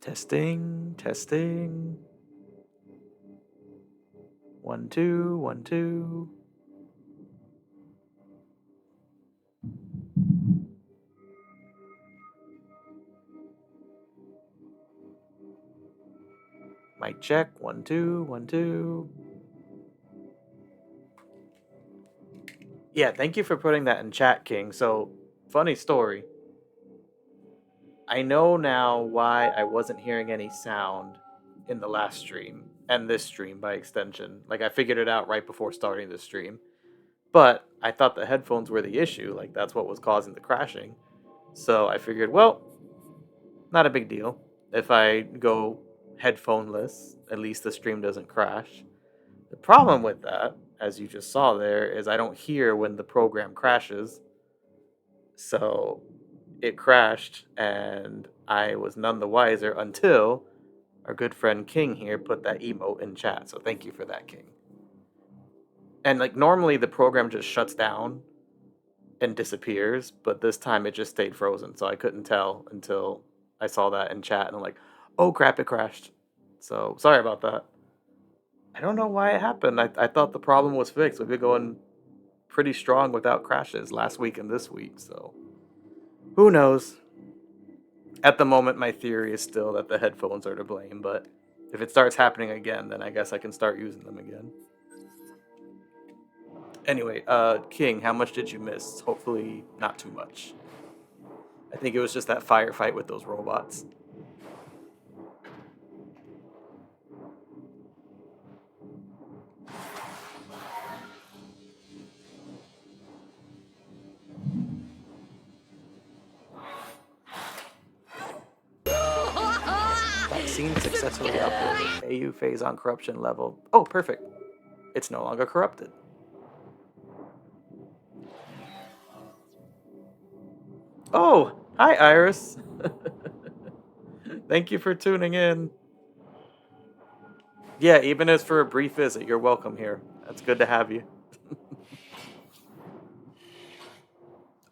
Testing, testing. 1, 2, 1, 2. Mic check. 1, 2, 1, 2. Yeah, thank you for putting that in chat, King. So, funny story. I know now why I wasn't hearing any sound in the last stream, and this stream by extension. Like, I figured it out right before starting the stream. But I thought the headphones were the issue, like, that's what was causing the crashing. So I figured, well, not a big deal. If I go headphoneless, at least the stream doesn't crash. The problem with that, as you just saw there, is I don't hear when the program crashes. So it crashed, and I was none the wiser until our good friend King here put that emote in chat. So thank you for that, King. And like normally the program just shuts down and disappears, but this time it just stayed frozen. So I couldn't tell until I saw that in chat, and I'm like, oh crap, it crashed. So sorry about that. I don't know why it happened. I thought the problem was fixed. We've been going pretty strong without crashes last week and this week, so who knows? At the moment, my theory is still that the headphones are to blame, but if it starts happening again, then I guess I can start using them again. Anyway, King, how much did you miss? Hopefully not too much. I think it was just that firefight with those robots. Vaccine successfully uploaded. AU phase on corruption level. Oh, perfect. It's no longer corrupted. Oh, hi, Iris. Thank you for tuning in. Yeah, even as for a brief visit, you're welcome here. That's good to have you.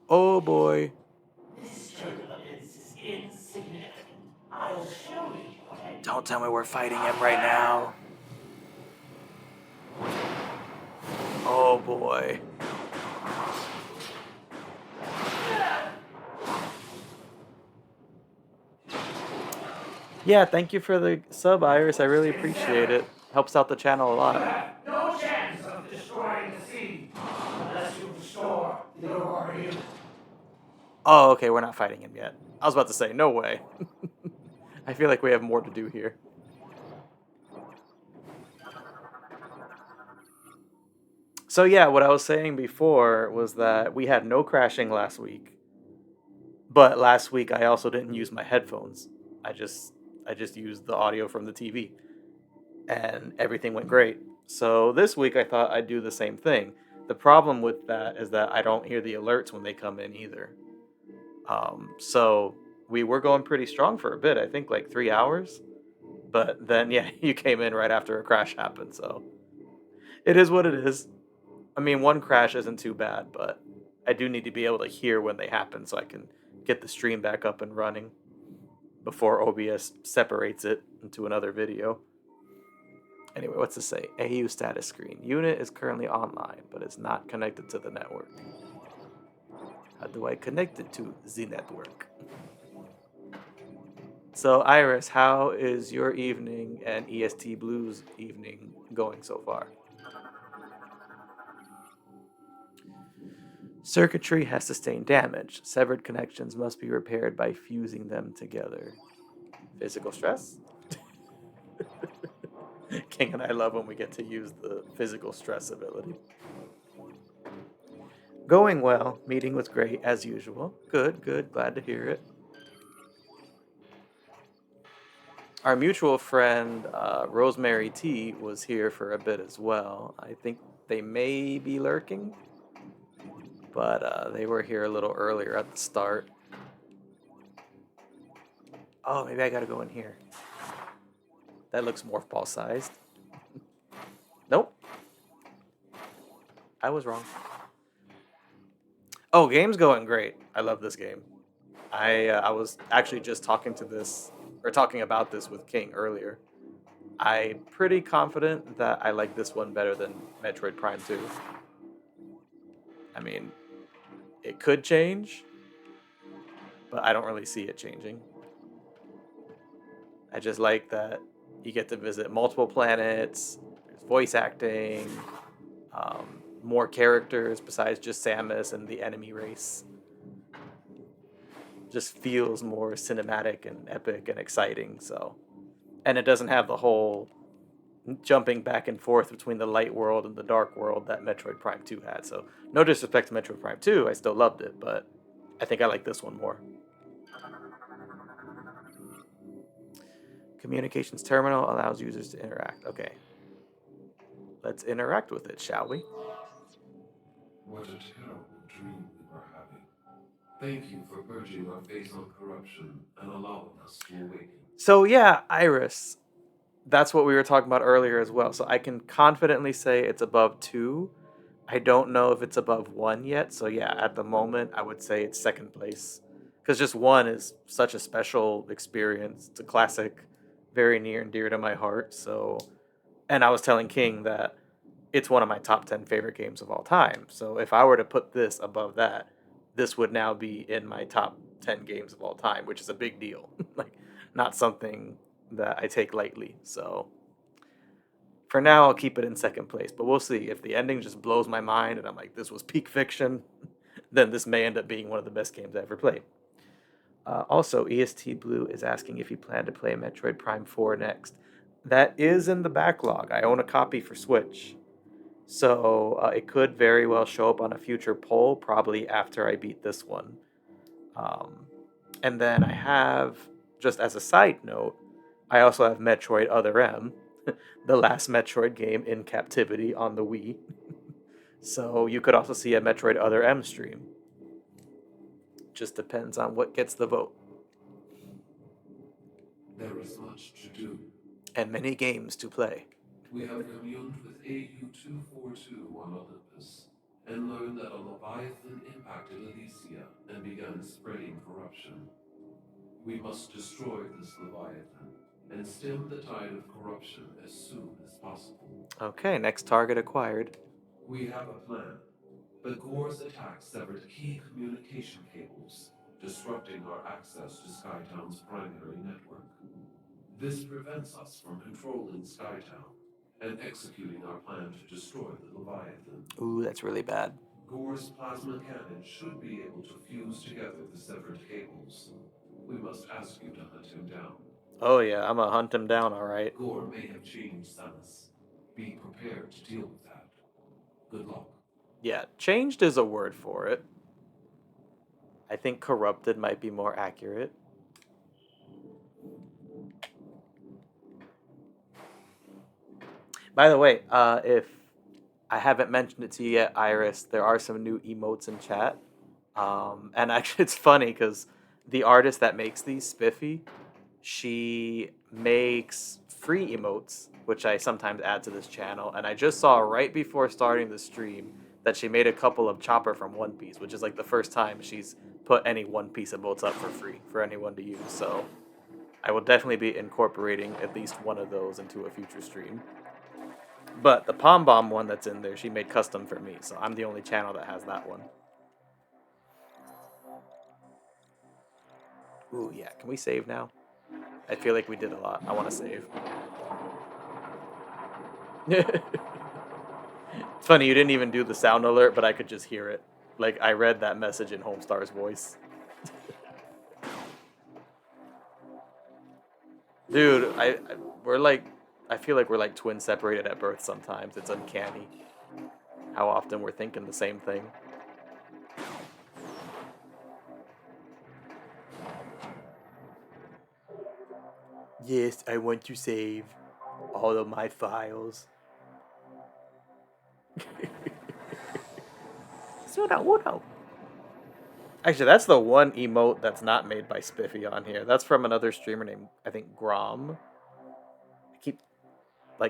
Oh boy. This turbulence is insignificant. I'll show you what I Don't tell me we're fighting him right now. Oh boy. Yeah, thank you for the sub, Iris. I really appreciate it. Helps out the channel a lot. You have no chance of destroying the sea unless you restore the Aurora unit. Oh, okay, we're not fighting him yet. I was about to say, no way. I feel like we have more to do here. So yeah, what I was saying before was that we had no crashing last week. But last week I also didn't use my headphones. I just used the audio from the TV. And everything went great. So this week I thought I'd do the same thing. The problem with that is that I don't hear the alerts when they come in either. So we were going pretty strong for a bit, I think like 3 hours. But then, yeah, you came in right after a crash happened, so it is what it is. I mean, one crash isn't too bad, but I do need to be able to hear when they happen so I can get the stream back up and running before OBS separates it into another video. Anyway, what's this say? AU status screen. Unit is currently online, but is not connected to the network. How do I connect it to the network? So, Iris, how is your evening and EST Blues evening going so far? Circuitry has sustained damage. Severed connections must be repaired by fusing them together. Physical stress? King and I love when we get to use the physical stress ability. Going well. Meeting was great, as usual. Good, good. Glad to hear it. Our mutual friend, Rosemary T, was here for a bit as well. I think they may be lurking, but they were here a little earlier at the start. Oh, maybe I gotta go in here. That looks morph ball sized. Nope. I was wrong. Oh, game's going great. I love this game. I was actually just talking to this or talking about this with King earlier. I'm pretty confident that I like this one better than Metroid Prime 2. I mean, it could change, but I don't really see it changing. I just like that you get to visit multiple planets, there's voice acting, more characters besides just Samus and the enemy race. Just feels more cinematic and epic and exciting. So, and it doesn't have the whole jumping back and forth between the light world and the dark world that Metroid Prime 2 had. So, no disrespect to Metroid Prime 2, I still loved it, but I think I like this one more. Communications terminal allows users to interact. Okay. Let's interact with it, shall we? What a terrible dream we were having. Thank you for purging our face on corruption and allowing us to awaken. So, yeah, Iris. That's what we were talking about earlier as well. So, I can confidently say it's above 2. I don't know if it's above 1 yet. So, yeah, at the moment, I would say it's second place. Because just 1 is such a special experience. It's a classic, very near and dear to my heart. So, and I was telling King that it's one of my top 10 favorite games of all time. So if I were to put this above that, this would now be in my top 10 games of all time, which is a big deal. Like, not something that I take lightly. So for now, I'll keep it in second place, but we'll see. If the ending just blows my mind and I'm like, this was peak fiction, then this may end up being one of the best games I ever played. Also, EST Blue is asking if you plan to play Metroid Prime 4 next. That is in the backlog. I own a copy for Switch. So it could very well show up on a future poll, probably after I beat this one. Um, and then I have, just as a side note, I also have Metroid Other M, the last Metroid game in captivity on the Wii. So you could also see a Metroid Other M stream. Just depends on what gets the vote. There is much to do. And many games to play. We have communed with AU-242 on Olympus and learned that a Leviathan impacted Elysia and began spreading corruption. We must destroy this Leviathan and stem the tide of corruption as soon as possible. Okay, next target acquired. We have a plan, but Gore's attack severed key communication cables, disrupting our access to Skytown's primary network. This prevents us from controlling Skytown and executing our plan to destroy the Leviathan. Ooh, that's really bad. Gore's plasma cannon should be able to fuse together the severed cables. We must ask you to hunt him down. Oh yeah, I'm gonna hunt him down, alright. Gore may have changed, Samus. Be prepared to deal with that. Good luck. Yeah, changed is a word for it. I think corrupted might be more accurate. By the way, if I haven't mentioned it to you yet, Iris, there are some new emotes in chat. And actually, it's funny because the artist that makes these, Spiffy, she makes free emotes, which I sometimes add to this channel. And I just saw right before starting the stream that she made a couple of Chopper from One Piece, which is like the first time she's put any One Piece emotes up for free for anyone to use. So I will definitely be incorporating at least one of those into a future stream. But the Pom Bomb one that's in there, she made custom for me, so I'm the only channel that has that one. Ooh, yeah. Can we save now? I feel like we did a lot. I want to save. It's funny, you didn't even do the sound alert, but I could just hear it. Like, I read that message in Homestar's voice. Dude, we're like, I feel like we're like twins separated at birth sometimes. It's uncanny how often we're thinking the same thing. Yes, I want to save all of my files. Actually, that's the one emote that's not made by Spiffy on here. That's from another streamer named, I think, Grom.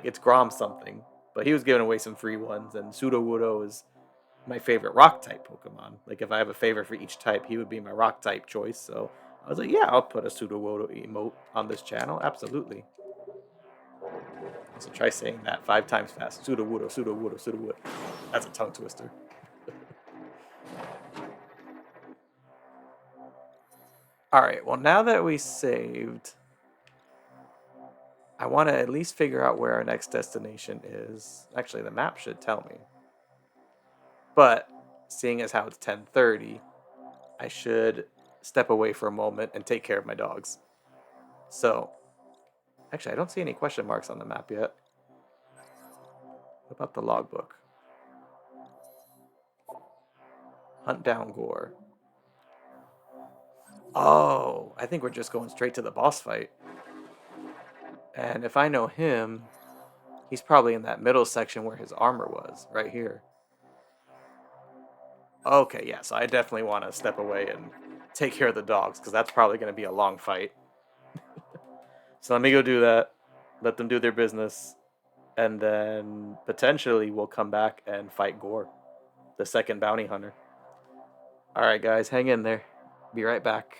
It's Grom something. But he was giving away some free ones, and Sudowoodo is my favorite rock type Pokemon. Like, if I have a favorite for each type, he would be my rock type choice. So I was like, yeah, I'll put a Sudowoodo emote on this channel. Absolutely. Also, try saying that 5 times fast. Sudowoodo, Sudowoodo, Sudowoodo. That's a tongue twister. Alright, well, now that we saved, I want to at least figure out where our next destination is. Actually, the map should tell me. But, seeing as how it's 10:30, I should step away for a moment and take care of my dogs. So, actually, I don't see any question marks on the map yet. What about the logbook? Hunt down Gore. Oh, I think we're just going straight to the boss fight. And if I know him, he's probably in that middle section where his armor was, right here. Okay, yeah, so I definitely want to step away and take care of the dogs, because that's probably going to be a long fight. So let me go do that, let them do their business, and then potentially we'll come back and fight Gore, the second bounty hunter. Alright, guys, hang in there. Be right back.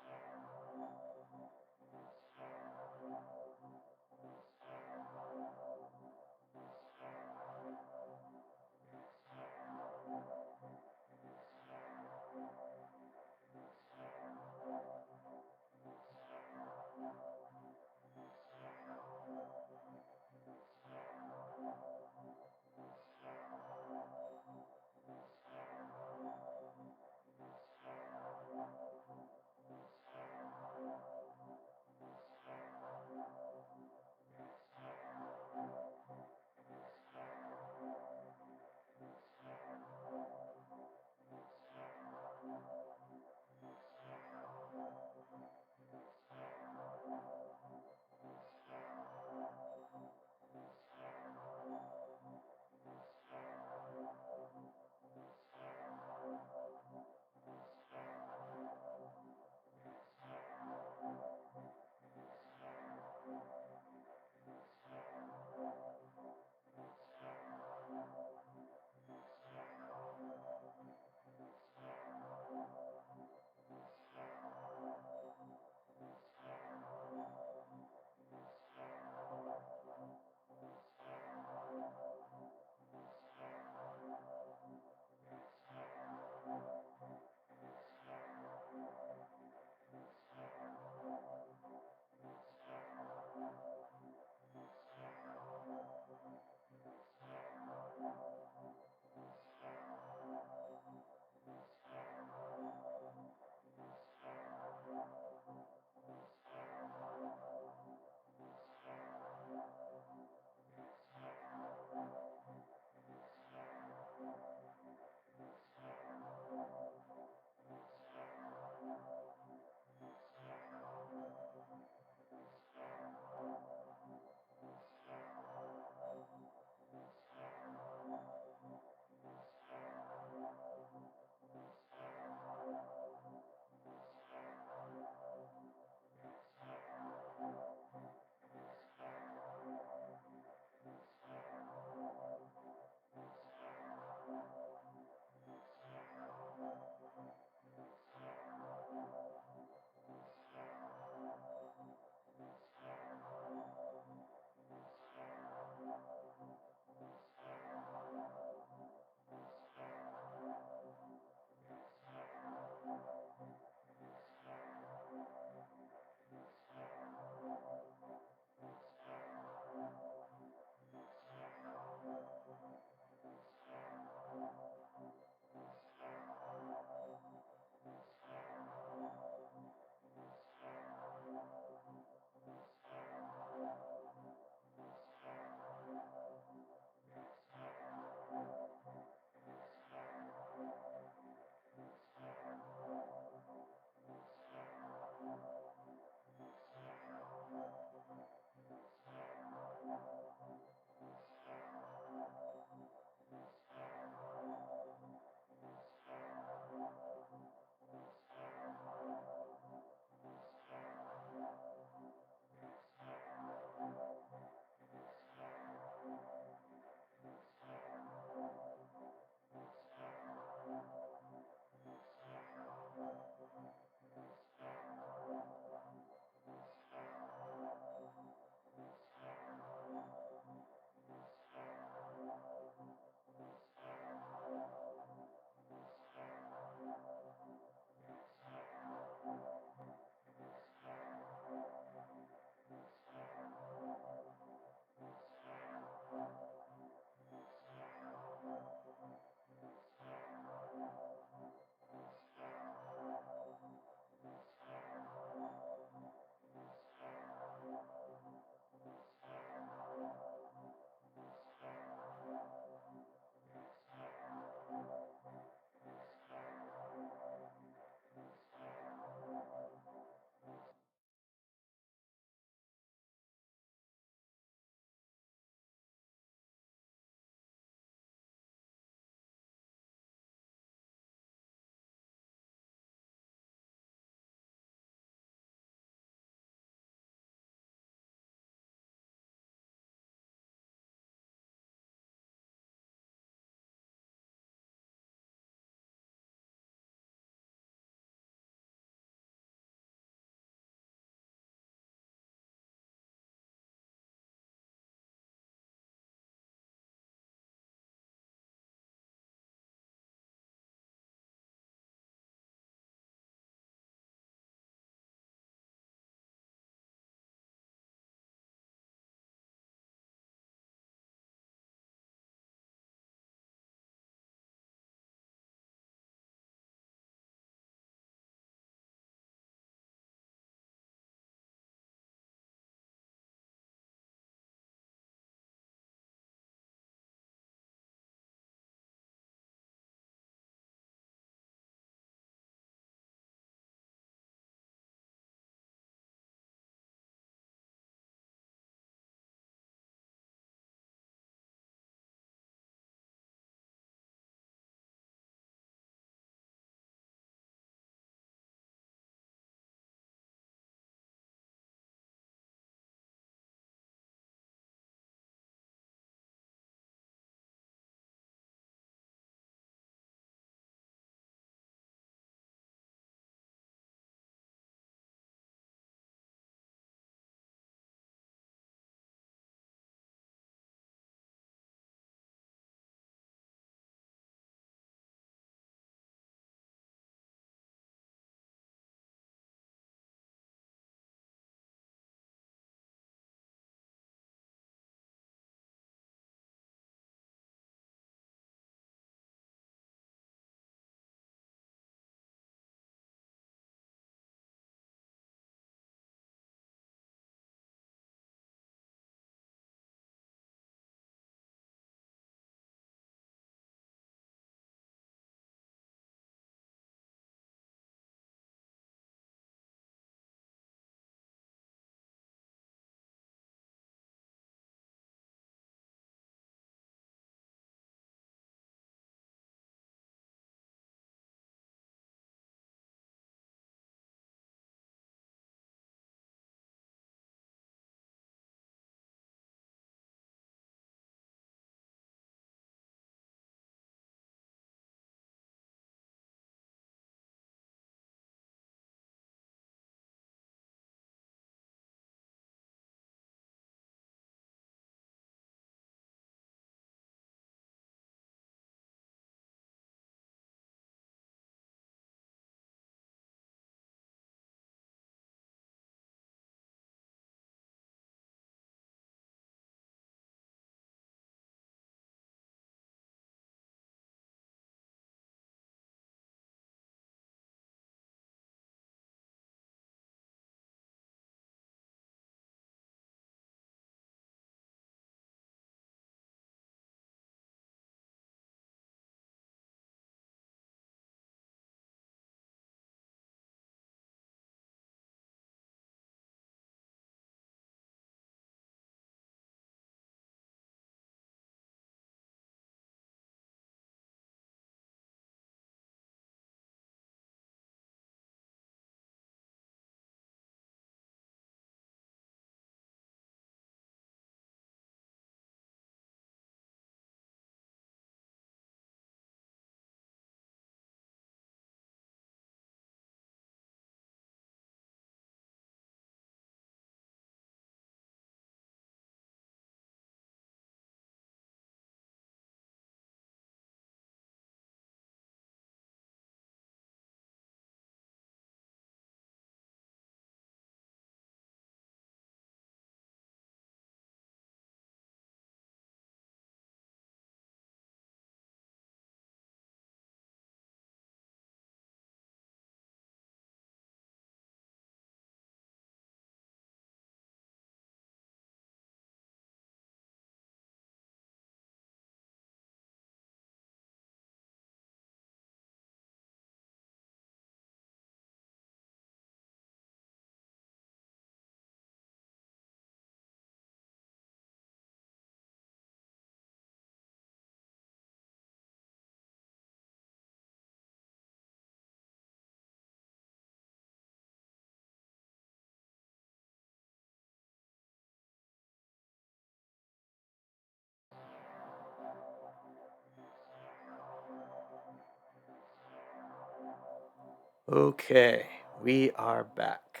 Okay, we are back.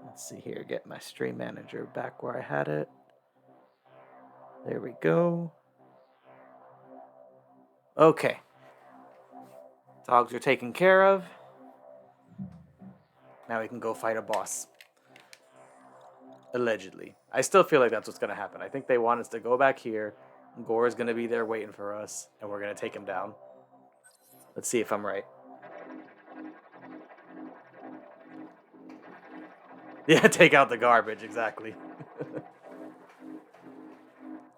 Let's see here, get my stream manager back where I had it. There we go. Okay. Dogs are taken care of. Now we can go fight a boss. Allegedly. I still feel like that's what's going to happen. I think they want us to go back here. Gore's going to be there waiting for us, and we're going to take him down. Let's see if I'm right. Yeah, take out the garbage, exactly.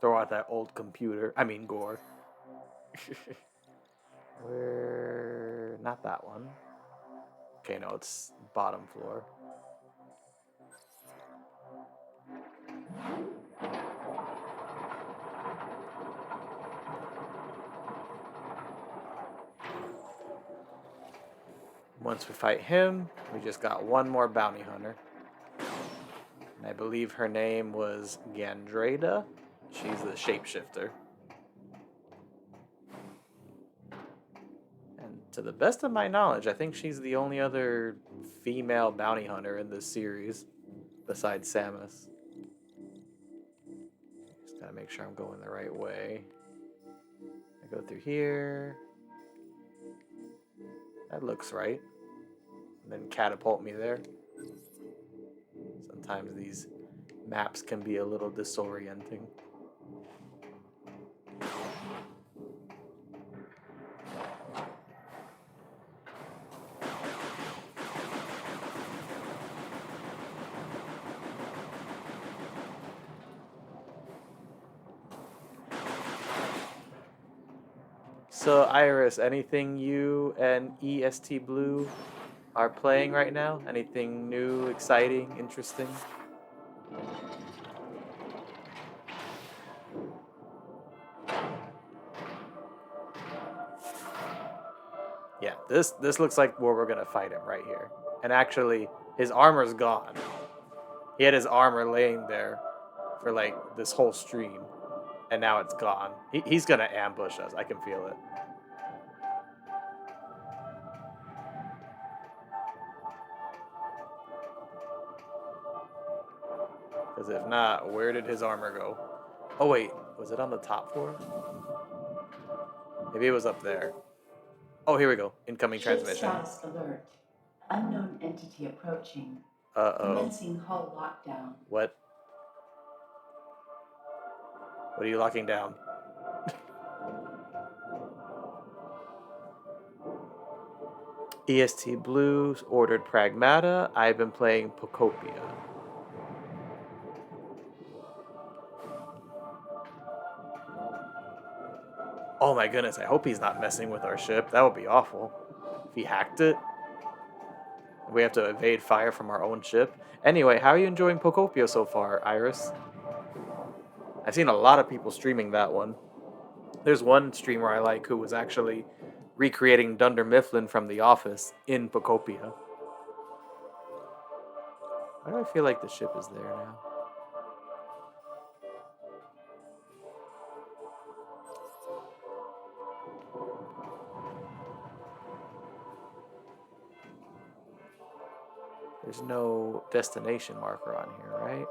Throw out that old computer. I mean, Gore. Where... Not that one. Okay, no, it's bottom floor. Once we fight him, we just got one more bounty hunter. And I believe her name was Gandreda. She's the shapeshifter. And to the best of my knowledge, I think she's the only other female bounty hunter in this series besides Samus. Just gotta make sure I'm going the right way. I go through here. That looks right. And then catapult me there. Sometimes these maps can be a little disorienting. So, Iris, anything you and EST Blue are playing right now? Anything new, exciting, interesting? Yeah, this looks like where we're gonna fight him right here. And actually, his armor's gone. He had his armor laying there for like this whole stream, and now it's gone. He's gonna ambush us. I can feel it. Because if not, where did his armor go? Oh wait, was it on the top floor? Maybe it was up there. Oh, here we go. Incoming Ship transmission. status alert. Unknown entity approaching. Uh-oh. Commencing hull lockdown. What? What are you locking down? EST Blues ordered Pragmata. I've been playing Pocopia. Oh my goodness, I hope he's not messing with our ship. That would be awful. If he hacked it, we have to evade fire from our own ship. Anyway, how are you enjoying Pocopia so far, Iris? I've seen a lot of people streaming that one. There's one streamer I like who was actually recreating Dunder Mifflin from The Office in Pocopia. Why do I feel like the ship is there now? There's no destination marker on here, right?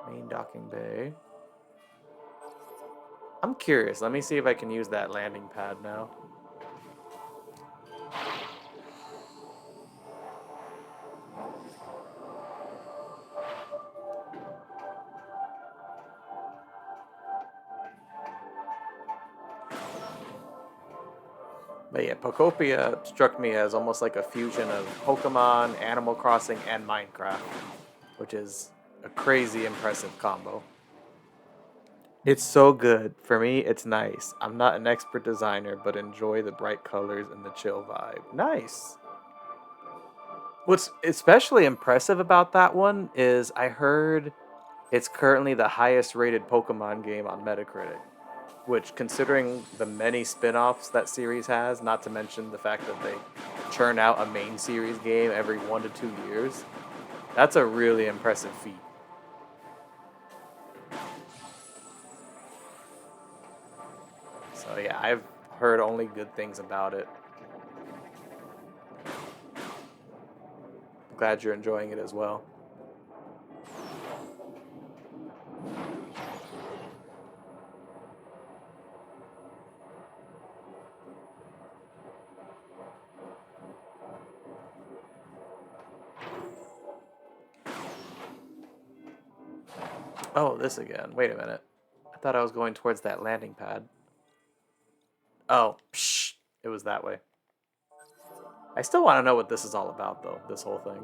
Main docking bay. I'm curious. Let me see if I can use that landing pad now. But yeah, Pocopia struck me as almost like a fusion of Pokemon, Animal Crossing, and Minecraft, which is a crazy impressive combo. It's so good. For me, it's nice. I'm not an expert designer, but enjoy the bright colors and the chill vibe. Nice. What's especially impressive about that one is I heard it's currently the highest rated Pokemon game on Metacritic, which, considering the many spin offs that series has, not to mention the fact that they churn out a main series game every 1 to 2 years, that's a really impressive feat. So yeah, I've heard only good things about it. glad you're enjoying it as well. Oh, this again. Wait a minute. I thought I was going towards that landing pad. Oh, psh, it was that way. I still want to know what this is all about, though, this whole thing.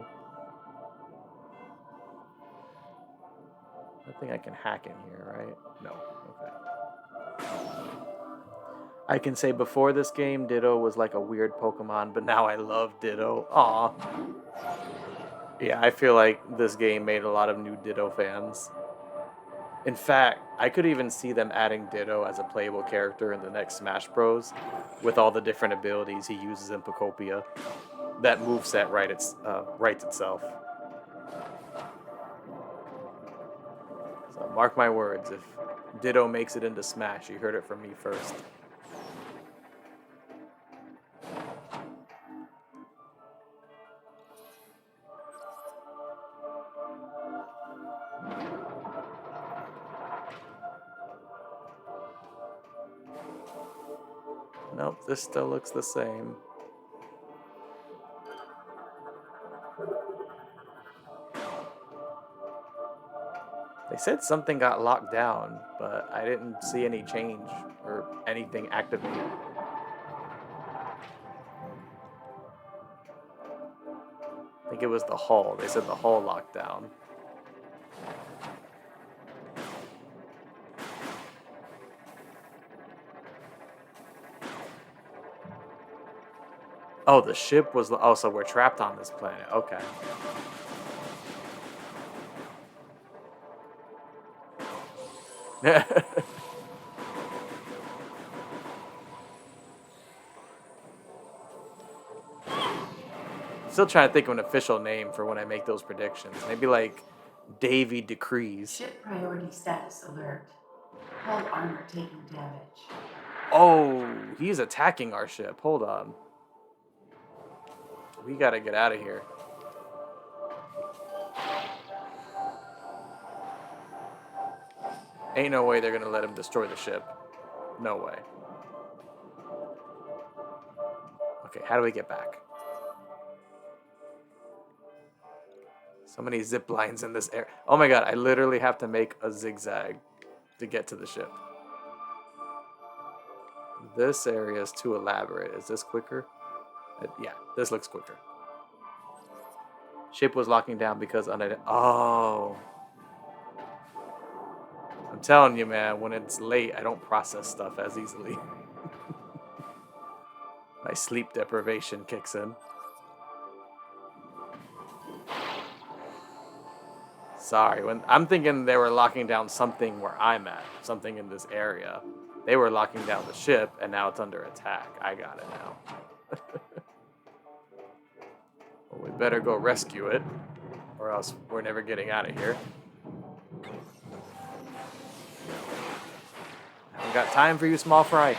I think I can hack in here, right? No. Okay. I can say before this game, Ditto was like a weird Pokemon, but now I love Ditto. Aw. Yeah, I feel like this game made a lot of new Ditto fans. In fact, I could even see them adding Ditto as a playable character in the next Smash Bros. With all the different abilities he uses in Pokopia. That moveset writes itself. So mark my words, if Ditto makes it into Smash, you heard it from me first. Nope, this still looks the same. They said something got locked down, but I didn't see any change or anything activated. I think it was the hull. They said the hull locked down. Oh, the ship was... Oh, so we're trapped on this planet. Okay. Still trying to think of an official name for when I make those predictions. Maybe like Davy Decrees. Ship priority status alert. Hull armor taking damage. Oh, he's attacking our ship. Hold on. We gotta get out of here. Ain't no way they're gonna let him destroy the ship. No way. Okay, how do we get back? So many zip lines in this area. Oh my god, I literally have to make a zigzag to get to the ship. This area is too elaborate. Is this quicker? Yeah, this looks quicker. Ship was locking down because oh. I'm telling you, man, when it's late, I don't process stuff as easily. My sleep deprivation kicks in. Sorry, when I'm thinking they were locking down something where I'm at, something in this area. They were locking down the ship, and now it's under attack. I got it now. Well, we better go rescue it, or else we're never getting out of here. I haven't got time for you, small fry.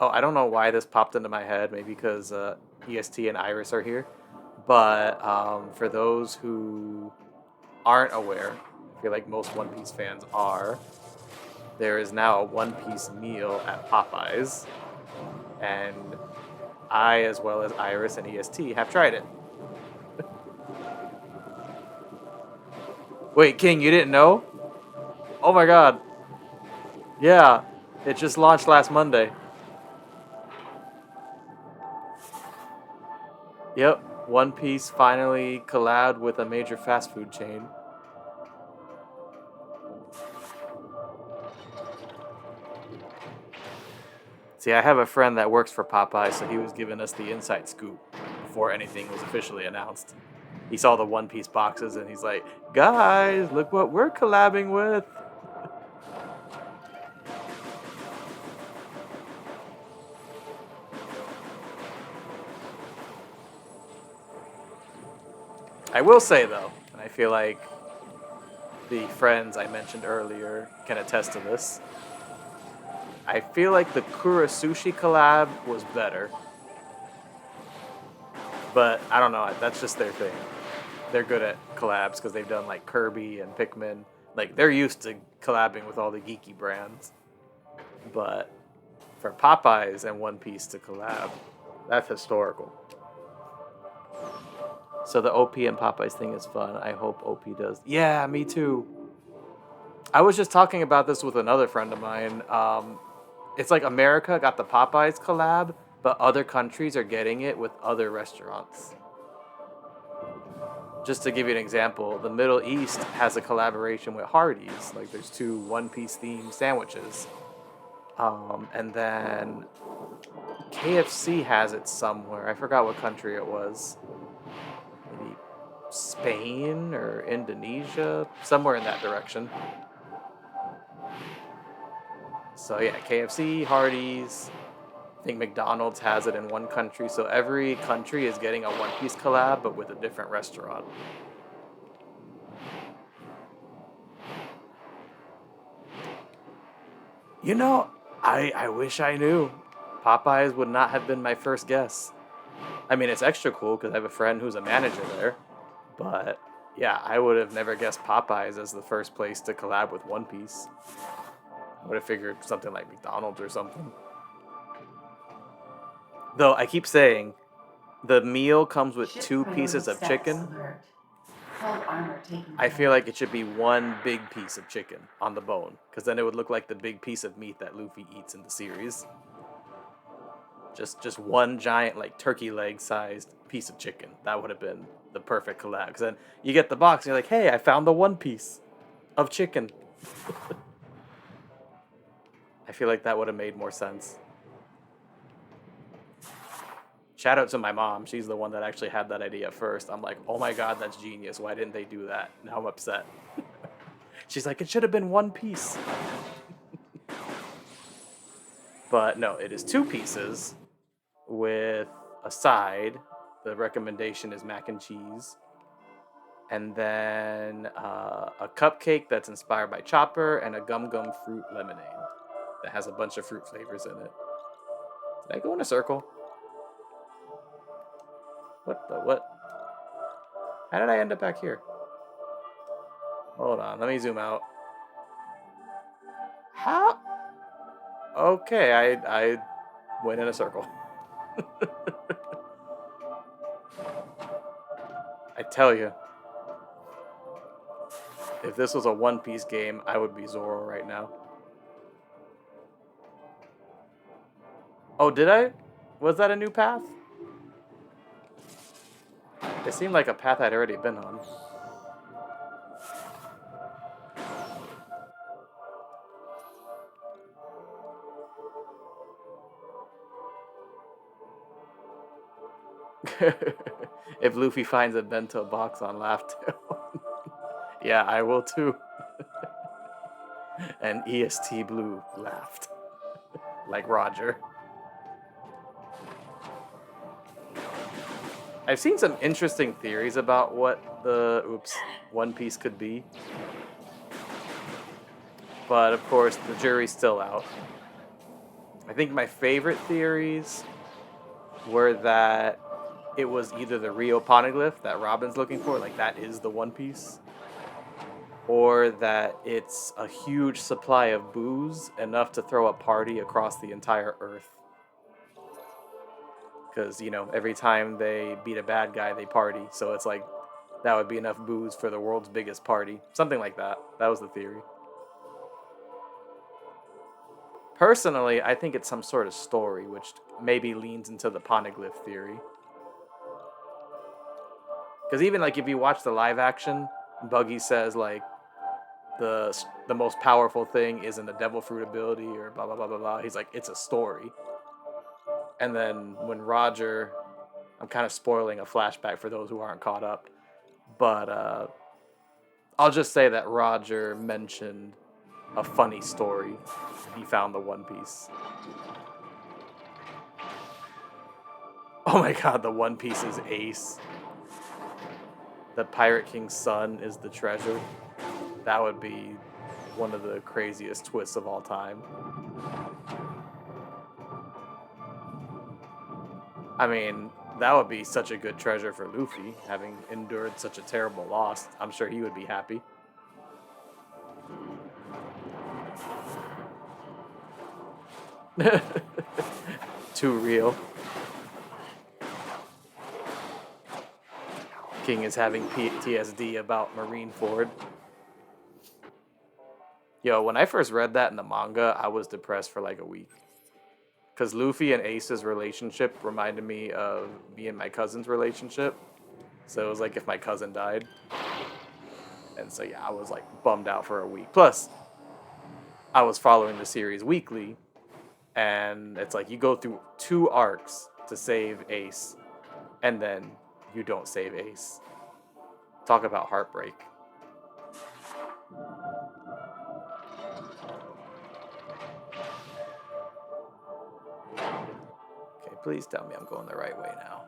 Oh, I don't know why this popped into my head. Maybe because EST and Iris are here. But for those who aren't aware, I feel like most One Piece fans are, there is now a One Piece meal at Popeyes. And I, as well as Iris and EST, have tried it. Wait, King, you didn't know? Oh my god. Yeah, it just launched last Monday. Yep, One Piece finally collabed with a major fast food chain. See, I have a friend that works for Popeye, so he was giving us the inside scoop before anything was officially announced. He saw the One Piece boxes and he's like, guys, look what we're collabing with. I will say, though, and I feel like the friends I mentioned earlier can attest to this. I feel like the Kurasushi collab was better, but I don't know. That's just their thing. They're good at collabs because they've done like Kirby and Pikmin. Like they're used to collabing with all the geeky brands. But for Popeyes and One Piece to collab, that's historical. So the OP and Popeyes thing is fun. I hope OP does. Yeah, me too. I was just talking about this with another friend of mine. It's like America got the Popeyes collab, but other countries are getting it with other restaurants. Just to give you an example, the Middle East has a collaboration with Hardee's. Like there's two One Piece themed sandwiches. And then KFC has it somewhere. I forgot what country it was. Maybe Spain or Indonesia, somewhere in that direction. So yeah, KFC, Hardee's. I think McDonald's has it in one country. So every country is getting a One Piece collab, but with a different restaurant. You know, I wish I knew. Popeyes would not have been my first guess. I mean, it's extra cool because I have a friend who's a manager there. But yeah, I would have never guessed Popeyes as the first place to collab with One Piece. I would have figured something like McDonald's or something. Though I keep saying the meal comes with Ship 2 priority pieces of status chicken. alert. Hull armor taking I feel damage. like it should be one big piece of chicken on the bone, because then it would look like the big piece of meat that Luffy eats in the series. Just one giant like turkey leg sized piece of chicken. That would have been the perfect collab. Because then you get the box and you're like, hey, I found the one piece of chicken. I feel like that would have made more sense. Shout out to my mom. She's the one that actually had that idea first. I'm like, oh my god, that's genius. Why didn't they do that? Now I'm upset. She's like, it should have been one piece. But no, it is 2 pieces with a side. The recommendation is mac and cheese. And then a cupcake that's inspired by Chopper and a gum gum fruit lemonade that has a bunch of fruit flavors in it. Did I go in a circle? What the what? How did I end up back here? Hold on, let me zoom out. How? Okay, I went in a circle. I tell you, if this was a One Piece game, I would be Zoro right now. Oh, did I? Was that a new path? It seemed like a path I'd already been on. If Luffy finds a bento box on Laugh-Tale. Yeah, I will too. And EST Blue laughed. Like Roger. I've seen some interesting theories about what the One Piece could be. But of course, the jury's still out. I think my favorite theories were that it was either the Rio Poneglyph that Robin's looking for, like that is the One Piece, or that it's a huge supply of booze, enough to throw a party across the entire Earth. Because, you know, every time they beat a bad guy, they party. So it's like, that would be enough booze for the world's biggest party. Something like that. That was the theory. Personally, I think it's some sort of story, which maybe leans into the Poneglyph theory. Because even, like, if you watch the live action, Buggy says, like, the most powerful thing isn't the devil fruit ability or blah, blah, blah, blah, blah. He's like, it's a story. And then when Roger, I'm kind of spoiling a flashback for those who aren't caught up, but I'll just say that Roger mentioned a funny story. He found the One Piece. Oh my god, the One Piece is ace. The Pirate King's son is the treasure. That would be one of the craziest twists of all time. I mean, that would be such a good treasure for Luffy, having endured such a terrible loss. I'm sure he would be happy. Too real. King is having PTSD about Marineford. Yo, when I first read that in the manga, I was depressed for like a week. Because Luffy and Ace's relationship reminded me of me and my cousin's relationship. So it was like if my cousin died. And so, yeah, I was like bummed out for a week. Plus, I was following the series weekly. And it's like you go through 2 arcs to save Ace. And then you don't save Ace. Talk about heartbreak. Okay, please tell me I'm going the right way now.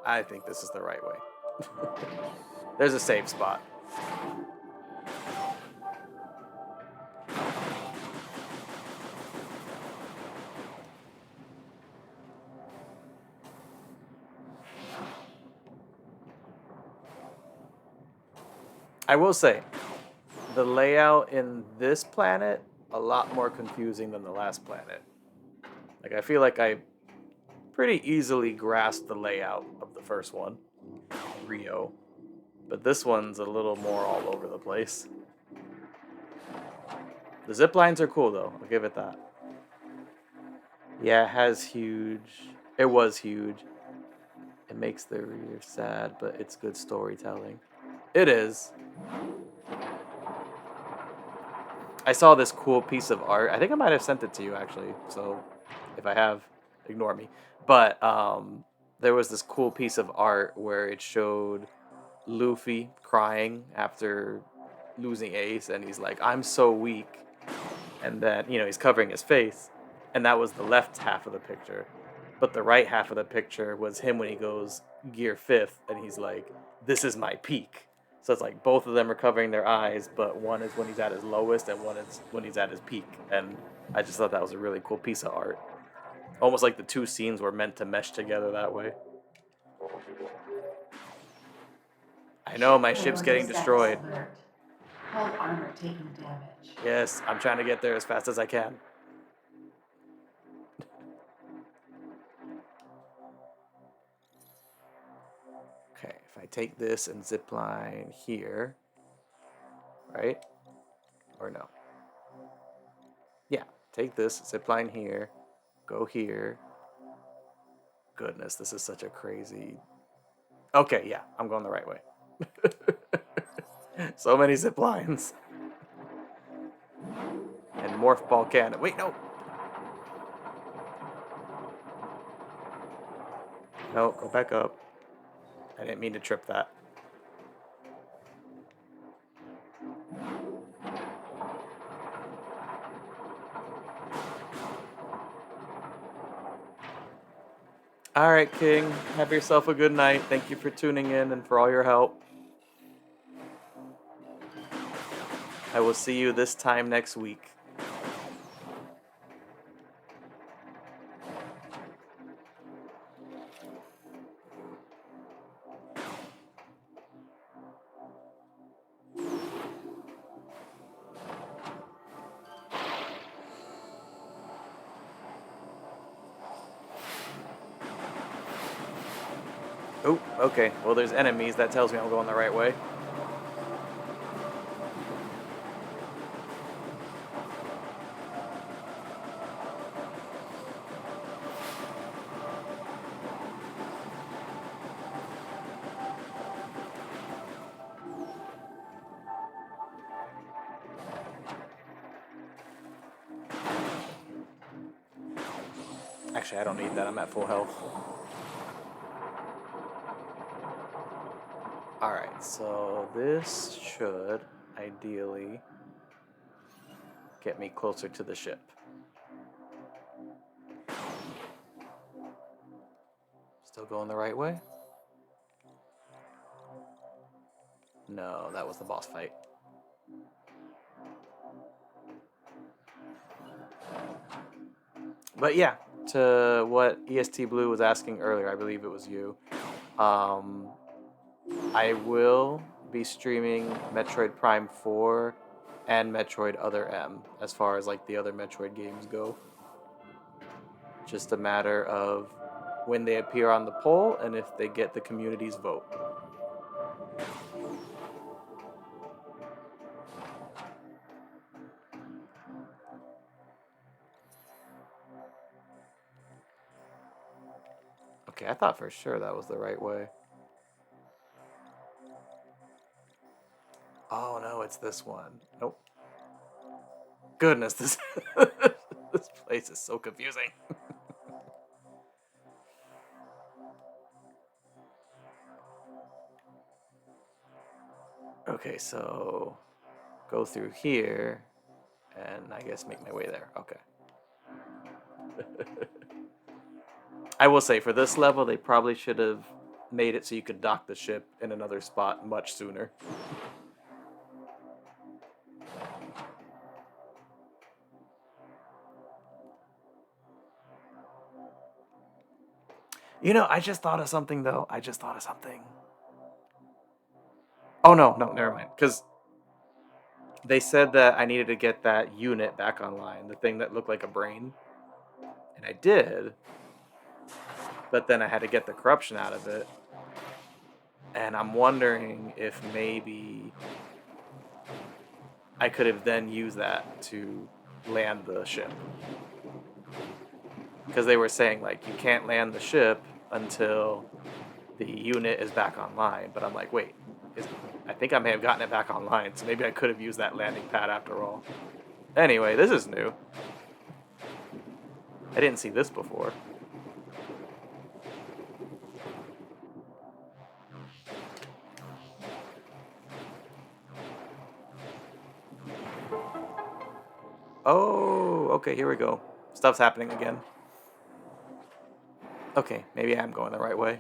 I think this is the right way. There's a safe spot. I will say, the layout in this planet a lot more confusing than the last planet. Like I feel like I pretty easily grasped the layout of the first one, Rio, but this one's a little more all over the place. The zip lines are cool though. I'll give it that. Yeah, it has huge. It was huge. It makes the reader sad, but it's good storytelling. It is. I saw this cool piece of art. I think I might have sent it to you actually. So if I have, ignore me. But there was this cool piece of art where it showed Luffy crying after losing Ace, and he's like, "I'm so weak," and then he's covering his face, and that was the left half of the picture. But the right half of the picture was him when he goes gear 5th, and he's like, "This is my peak." So it's like both of them are covering their eyes, but one is when he's at his lowest, and one is when he's at his peak. And I just thought that was a really cool piece of art. Almost like the 2 scenes were meant to mesh together that way. I know my ship's getting destroyed. Alert. Hull armor taking damage. Yes, I'm trying to get there as fast as I can. Okay, if I take this and zipline here, right? Or no? Yeah, take this, zipline here, go here. Goodness, this is such a crazy... Okay, yeah, I'm going the right way. So many zip lines. And morph ball cannon. Wait, no! No, go back up. I didn't mean to trip that. All right, King. Have yourself a good night. Thank you for tuning in and for all your help. I will see you this time next week. Oh, okay. Well, there's enemies. That tells me I'm going the right way. Actually, I don't need that. I'm at full health. Alright, so this should ideally get me closer to the ship. Still going the right way? No, that was the boss fight. But yeah, to what EST Blue was asking earlier, I believe it was you. Um, I will be streaming Metroid Prime 4 and Metroid Other M as far as like the other Metroid games go. Just a matter of when they appear on the poll and if they get the community's vote. Okay, I thought for sure that was the right way. Oh no, it's this one. Nope. Goodness, this this place is so confusing. Okay, so go through here and I guess make my way there. Okay. I will say for this level, they probably should have made it so you could dock the ship in another spot much sooner. You know, I just thought of something though. I just thought of something. Oh no, never mind. Because they said that I needed to get that unit back online, the thing that looked like a brain. And I did. But then I had to get the corruption out of it. And I'm wondering if maybe I could have then used that to land the ship. Because they were saying, like, you can't land the ship until the unit is back online. But I'm like, wait, I think I may have gotten it back online, so maybe I could have used that landing pad after all. Anyway, this is new. I didn't see this before. Oh, okay, here we go. Stuff's happening again. Okay, maybe I'm going the right way.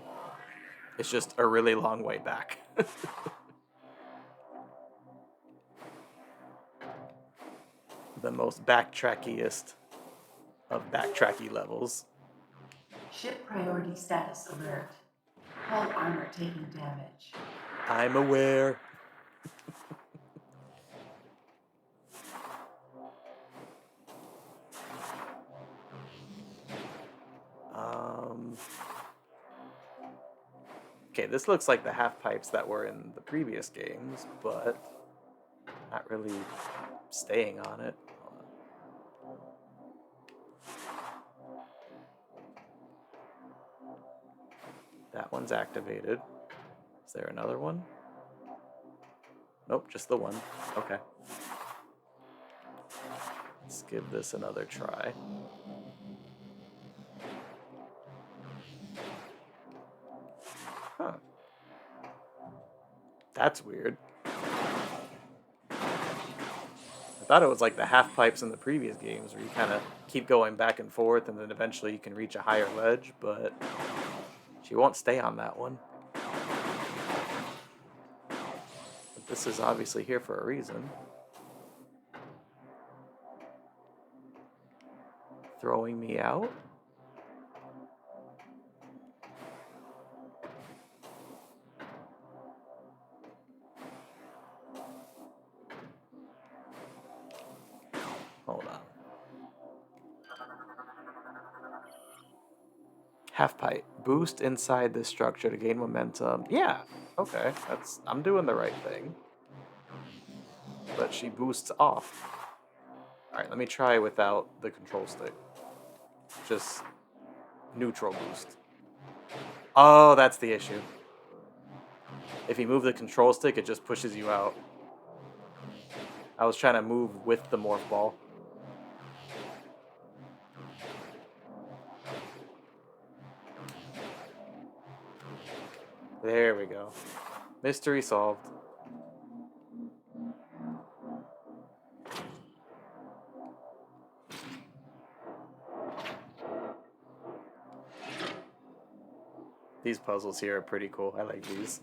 It's just a really long way back. The most backtrackiest of backtracky levels. Ship priority status alert. Hull armor taking damage. I'm aware. Okay, this looks like the half pipes that were in the previous games, but not really staying on it. That one's activated. Is there another one? Nope, just the one. Okay. Let's give this another try. Huh. That's weird. I thought it was like the half pipes in the previous games where you kind of keep going back and forth and then eventually you can reach a higher ledge, but she won't stay on that one. But this is obviously here for a reason. Throwing me out? Hold on. Half pipe. Boost inside this structure to gain momentum. Yeah, okay. I'm doing the right thing. But she boosts off. Alright, let me try without the control stick. Just neutral boost. Oh, that's the issue. If you move the control stick, it just pushes you out. I was trying to move with the morph ball. There we go. Mystery solved. These puzzles here are pretty cool. I like these.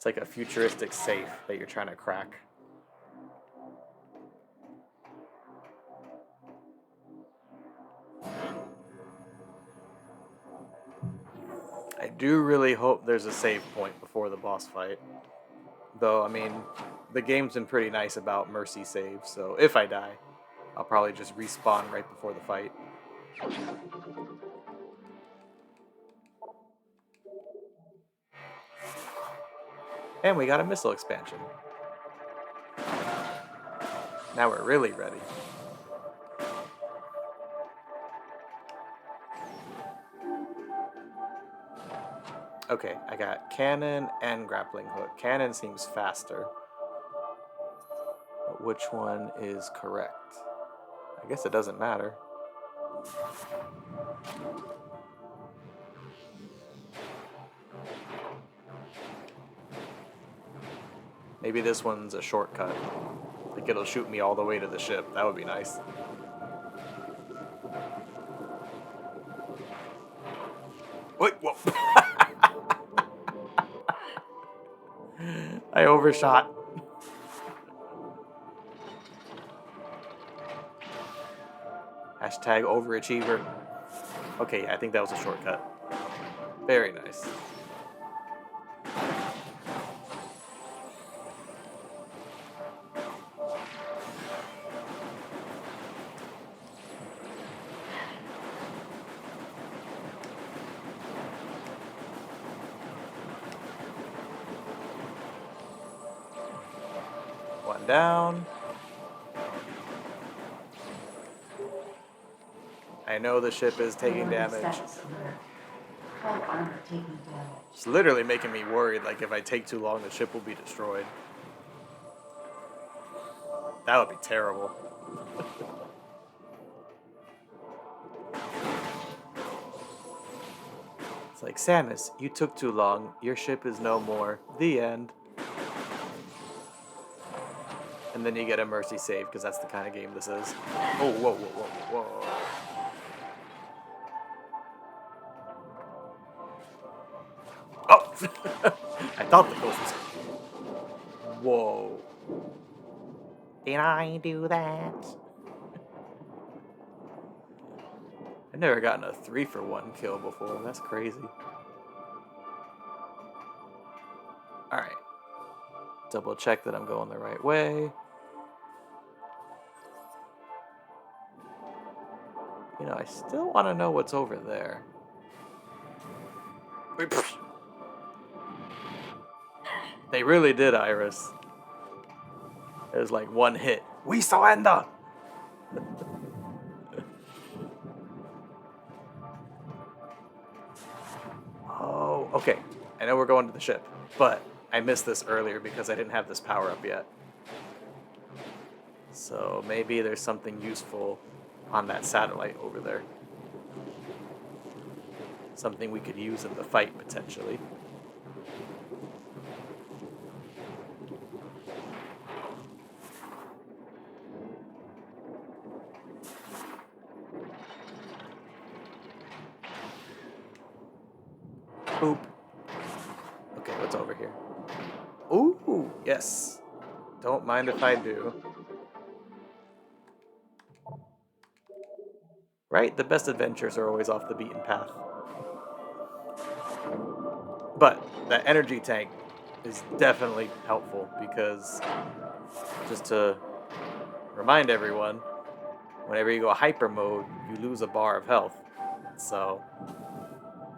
It's like a futuristic safe that you're trying to crack. I do really hope there's a save point before the boss fight. Though, I mean, the game's been pretty nice about mercy saves, so if I die, I'll probably just respawn right before the fight. And we got a missile expansion. Now we're really ready. Okay, I got cannon and grappling hook. Cannon seems faster. But which one is correct? I guess it doesn't matter. Maybe this one's a shortcut. Like it'll shoot me all the way to the ship. That would be nice. Wait, whoa. I overshot. Hashtag overachiever. Okay, yeah, I think that was a shortcut. Very nice. One down. I know the ship is taking Priority damage. status alert. Hull armor taking damage. It's literally making me worried, like if I take too long, the ship will be destroyed. That would be terrible. It's like, Samus, you took too long. Your ship is no more. The end. And then you get a mercy save, because that's the kind of game this is. Oh, whoa, whoa, whoa, whoa. Oh! I thought the ghost was... Whoa. Did I do that? I've never gotten a 3-for-1 kill before. That's crazy. Alright. Double check that I'm going the right way. You know, I still want to know what's over there. They really did, Iris. It was like one hit. We surrender! Oh, okay. I know we're going to the ship, but I missed this earlier because I didn't have this power up yet. So maybe there's something useful on that satellite over there. Something we could use in the fight, potentially. Boop. Okay, what's over here? Ooh, yes. Don't mind if I do. Right? The best adventures are always off the beaten path. But that energy tank is definitely helpful because, just to remind everyone, whenever you go hyper mode, you lose a bar of health. So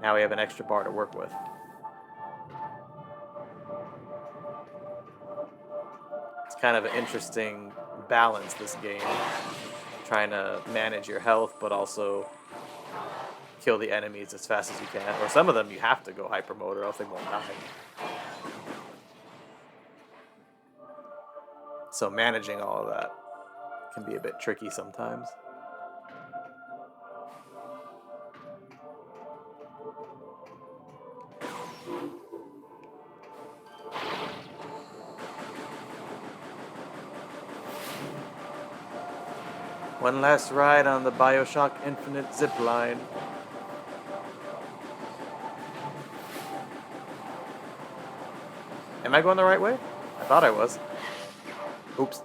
now we have an extra bar to work with. It's kind of an interesting balance, this game. Trying to manage your health, but also kill the enemies as fast as you can. Or some of them you have to go hyper mode or else they won't die. So managing all of that can be a bit tricky sometimes. One last ride on the BioShock Infinite zipline. Am I going the right way? I thought I was. Oops.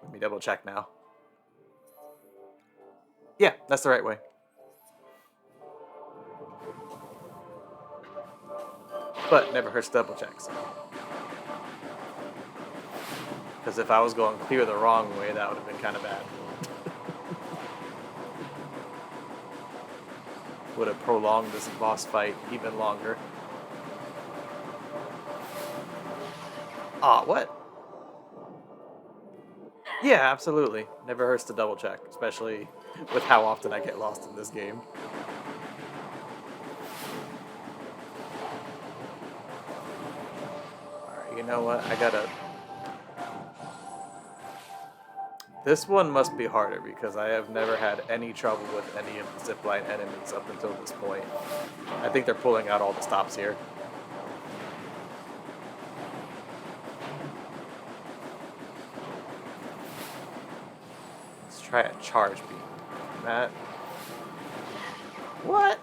Let me double check now. Yeah, that's the right way. But never hurts to double check. Because if I was going clear the wrong way, that would have been kind of bad. Would have prolonged this boss fight even longer. Ah, what? Yeah, absolutely. Never hurts to double check, especially with how often I get lost in this game. Alright, you know what? I gotta... This one must be harder because I have never had any trouble with any of the zipline enemies up until this point. I think they're pulling out all the stops here. Let's try a charge beam. That... What?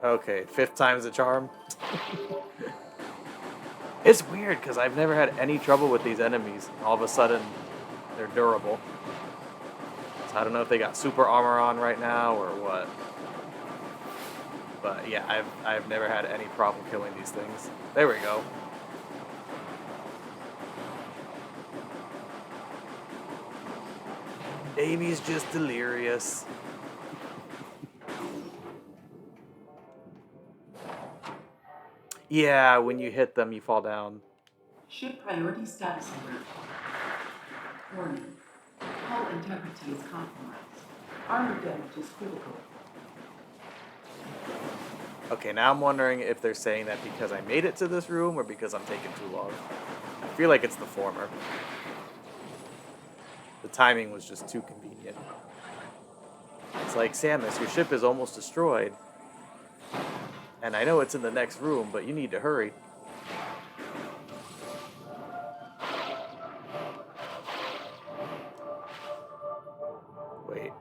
Okay, 5th time's the charm. It's weird because I've never had any trouble with these enemies. All of a sudden, they're durable. So I don't know if they got super armor on right now or what. But yeah, I've never had any problem killing these things. There we go. Amy's just delirious. Yeah, when you hit them, you fall down. Ship priority status alert. Warning. Hull integrity is compromised. Armor damage is critical. Okay, now I'm wondering if they're saying that because I made it to this room or because I'm taking too long. I feel like it's the former. The timing was just too convenient. It's like, Samus, your ship is almost destroyed. And I know it's in the next room, but you need to hurry. Wait.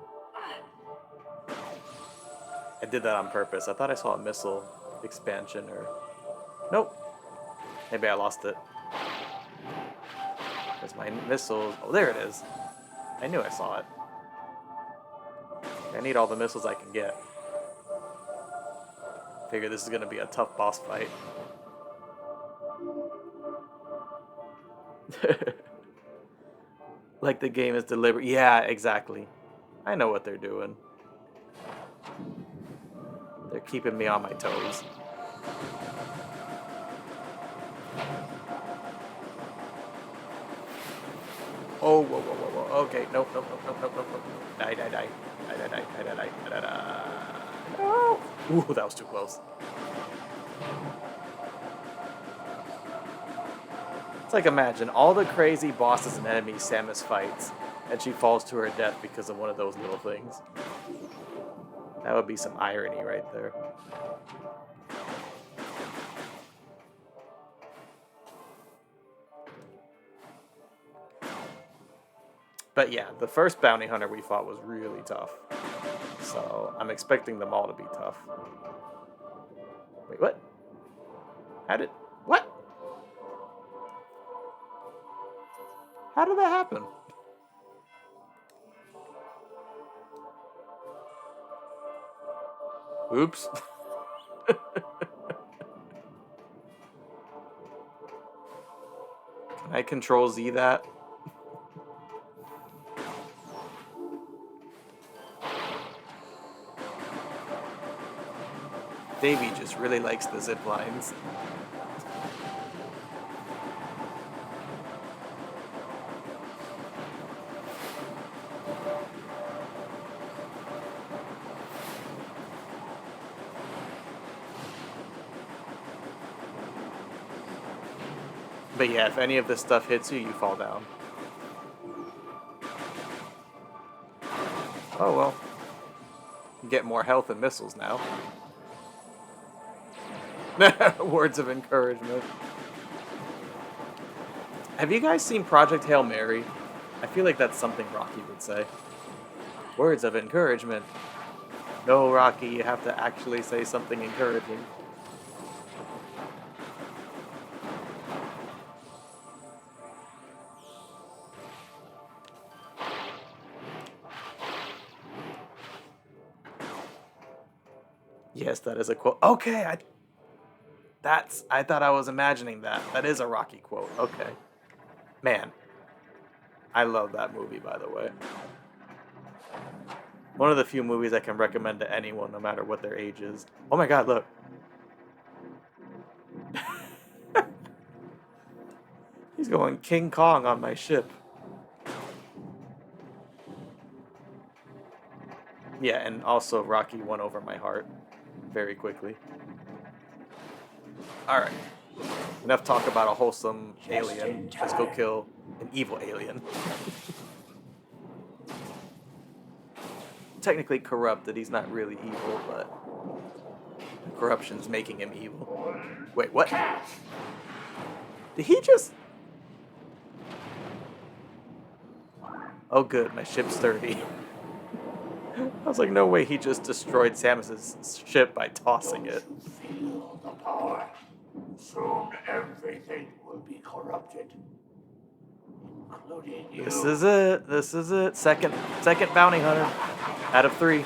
I did that on purpose. I thought I saw a missile expansion or... Nope. Maybe I lost it. Because my missiles... Oh, there it is. I knew I saw it. I need all the missiles I can get. Figure this is going to be a tough boss fight. Like the game is deliberate. Yeah, exactly. I know what they're doing. They're keeping me on my toes. Oh, whoa, whoa, whoa, whoa. Okay, nope, nope, nope, nope, nope, nope, nope. Die, die, die. Die, die, die, die, die, die, die, die. No! Ooh, that was too close. It's like, imagine all the crazy bosses and enemies Samus fights, and she falls to her death because of one of those little things. That would be some irony right there. But yeah, the first bounty hunter we fought was really tough. So I'm expecting them all to be tough. Wait, what? How did... What? How did that happen? Oops. Can I control Z that? Davey just really likes the zip lines. But yeah, if any of this stuff hits you, you fall down. Oh well. You get more health and missiles now. Words of encouragement. Have you guys seen Project Hail Mary? I feel like that's something Rocky would say. Words of encouragement. No, Rocky, you have to actually say something encouraging. Yes, that is a quote. Okay, I thought I was imagining that. That is a Rocky quote. Okay. Man, I love that movie, by the way. One of the few movies I can recommend to anyone, no matter what their age is. Oh my god, look. He's going King Kong on my ship. Yeah, and also Rocky won over my heart very quickly. Alright. Enough talk about a wholesome alien. Let's go kill an evil alien. Technically corrupted, he's not really evil, but corruption's making him evil. Wait, what? Did he just... Oh good, my ship's sturdy. I was like, no way he just destroyed Samus's ship by tossing it. Feel the power. Soon everything will be corrupted, including you. This is it. This is it. Second bounty hunter out of 3.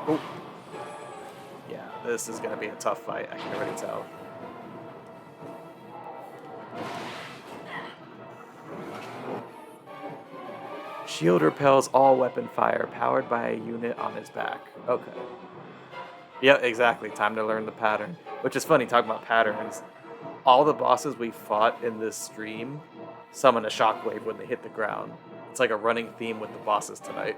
Oh. Yeah, this is gonna be a tough fight. I can already tell. Shield repels all weapon fire, powered by a unit on his back. Okay. Yeah, exactly. Time to learn the pattern. Which is funny, talking about patterns. All the bosses we fought in this stream summon a shockwave when they hit the ground. It's like a running theme with the bosses tonight.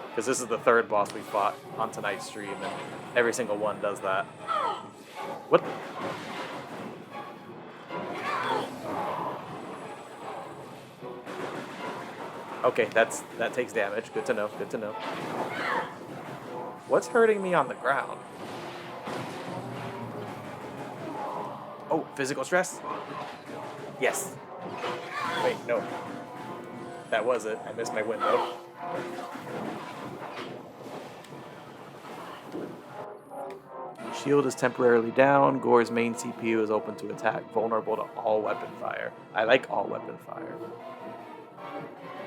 Because this is the 3rd boss we fought on tonight's stream, and every single one does that. What? Okay, that takes damage. Good to know. Good to know. What's hurting me on the ground? Oh, physical stress? Yes. Wait, no. That was it. I missed my window. Shield is temporarily down. Gore's main CPU is open to attack, vulnerable to all weapon fire. I like all weapon fire.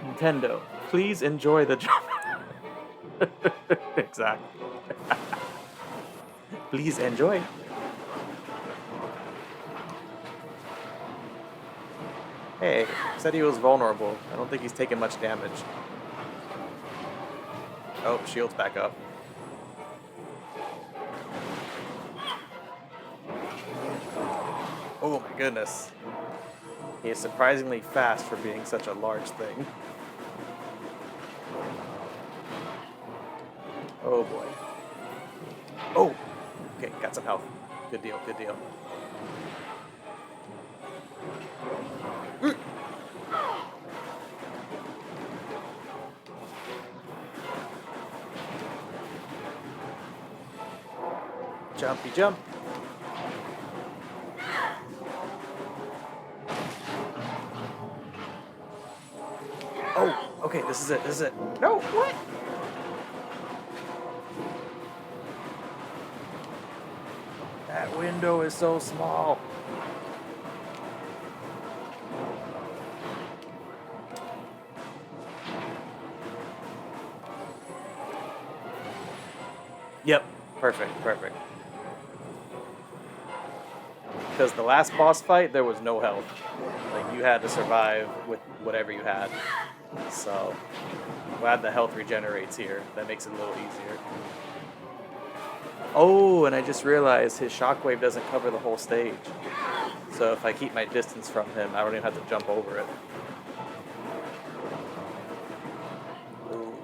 Nintendo, please enjoy the jump. Exactly. Please enjoy. Hey, said he was vulnerable. I don't think he's taking much damage. Oh, shield's back up. Oh my goodness. He is surprisingly fast for being such a large thing. Oh boy. Oh! Okay, got some health. Good deal, good deal. Jumpy jump. Oh, okay, this is it, this is it. No, what? That window is so small. Yep, perfect, perfect. Because the last boss fight, there was no health. Like, you had to survive with whatever you had. So, glad the health regenerates here. That makes it a little easier. Oh, and I just realized his shockwave doesn't cover the whole stage. So if I keep my distance from him, I don't even have to jump over it. Ooh.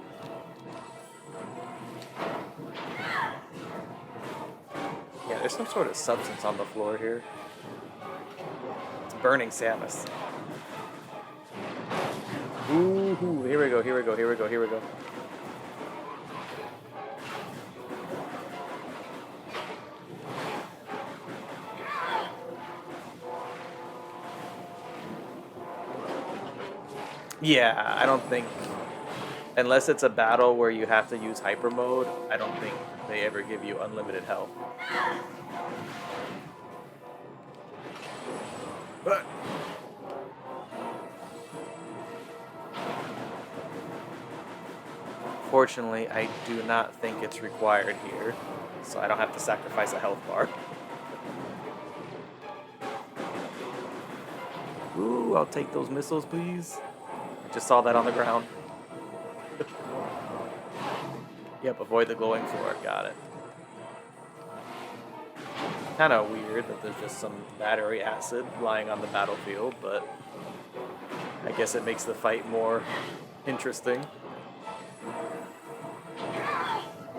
Yeah, there's some sort of substance on the floor here. It's burning Samus. Ooh, here we go, here we go, here we go, here we go. Yeah, I don't think Unless it's a battle where you have to use hyper mode, I don't think they ever give you unlimited health. But fortunately, I do not think it's required here, so I don't have to sacrifice a health bar. Ooh, I'll take those missiles, please. I just saw that on the ground. Yep, avoid the glowing floor. Got it. Kind of weird that there's just some battery acid lying on the battlefield, but I guess it makes the fight more interesting.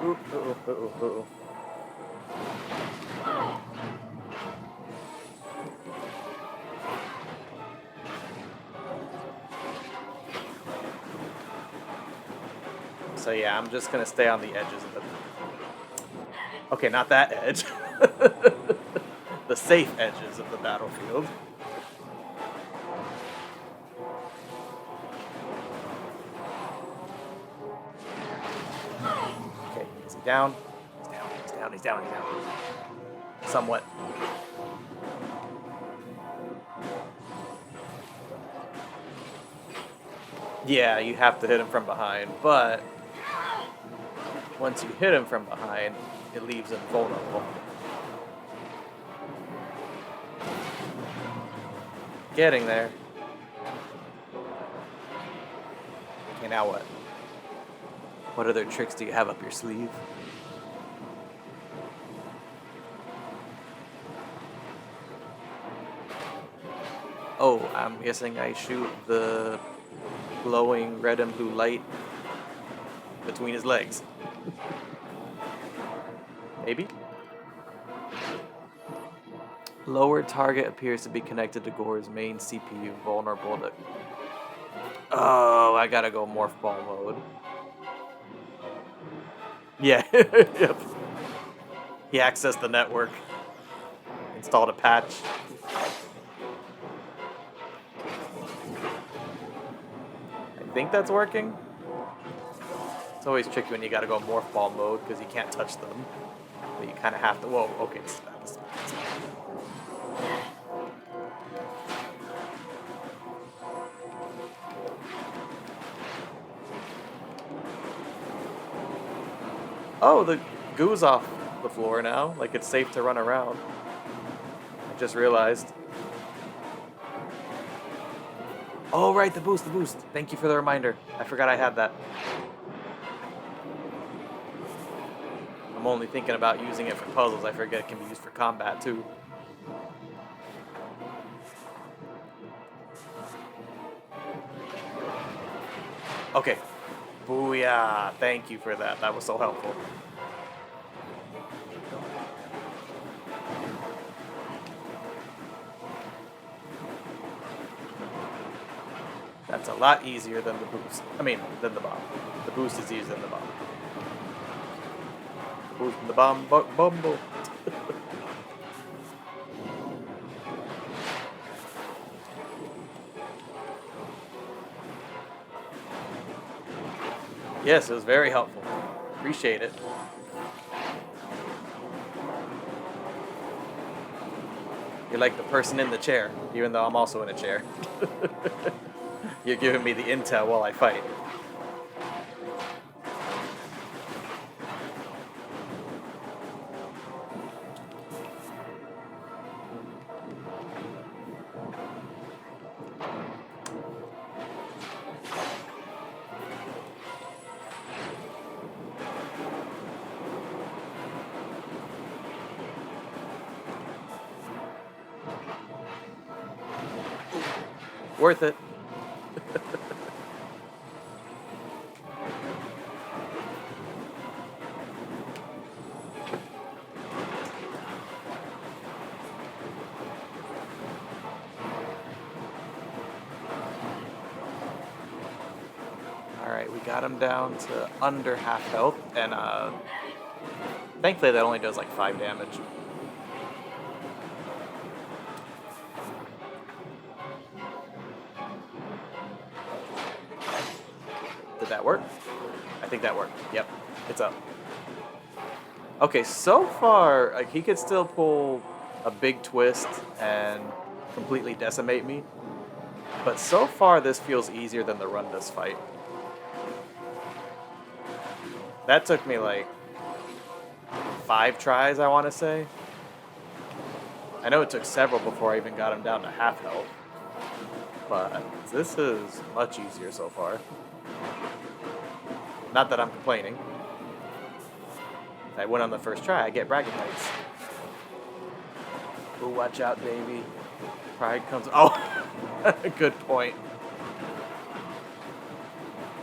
Ooh, ooh, ooh, ooh, ooh. So yeah, I'm just gonna stay on the edges of the... Okay, not that edge. The safe edges of the battlefield. Okay, is he down? He's down, he's down, he's down, he's down. Somewhat. Yeah, you have to hit him from behind, but once you hit him from behind, it leaves him vulnerable. Getting there. Okay, now what? What other tricks do you have up your sleeve? Oh, I'm guessing I shoot the glowing red and blue light between his legs. Maybe? Lower target appears to be connected to Gore's main CPU, vulnerable to... Oh, I gotta go morph ball mode. Yeah, yep. He accessed the network. Installed a patch. I think that's working. It's always tricky when you gotta go morph ball mode because you can't touch them. But you kind of have to... Whoa, okay. Oh, the goo's off the floor now. Like, it's safe to run around. I just realized. Oh, right, the boost, the boost. Thank you for the reminder. I forgot I had that. I'm only thinking about using it for puzzles. I forget it can be used for combat, too. Okay. Booyah. Thank you for that. That was so helpful. That's a lot easier than the boost. I mean, than the bomb. The boost is easier than the bomb. The boost and the bomb, bumble. Yes, it was very helpful. Appreciate it. You're like the person in the chair, even though I'm also in a chair. You're giving me the intel while I fight. Worth it. Alright, we got him down to under half health, and thankfully that only does like 5 damage. The that work? I think that worked. Yep, it's up. Okay, so far, like, he could still pull a big twist and completely decimate me. But so far, this feels easier than the Rundas fight. That took me like 5 tries, I want to say. I know it took several before I even got him down to half health. But this is much easier so far. Not that I'm complaining. If I win on the first try, I get bragging rights. Ooh, watch out, baby. Pride comes... Oh! Good point.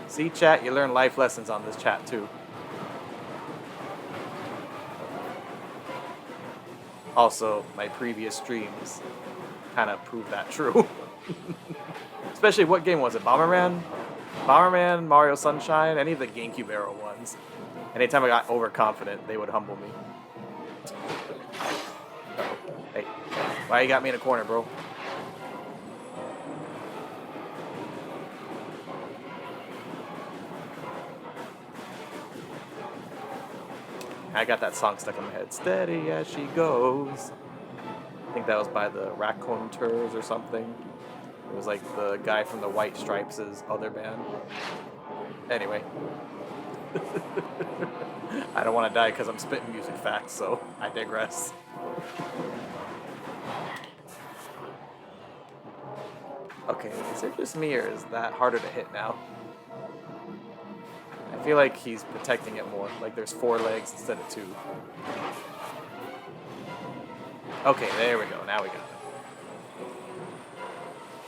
See, chat, you learn life lessons on this chat, too. Also, my previous streams kind of prove that true. Especially, what game was it? Bomberman? Bomberman, Mario Sunshine, any of the GameCube era ones. Anytime I got overconfident, they would humble me. Hey, why you got me in a corner, bro? I got that song stuck in my head. Steady as she goes. I think that was by the Raconteurs or something. It was like the guy from the White Stripes' other band. Anyway. I don't want to die because I'm spitting music facts, so I digress. Okay, is it just me or is that harder to hit now? I feel like he's protecting it more. Like there's 4 legs instead of 2. Okay, there we go. Now we got it.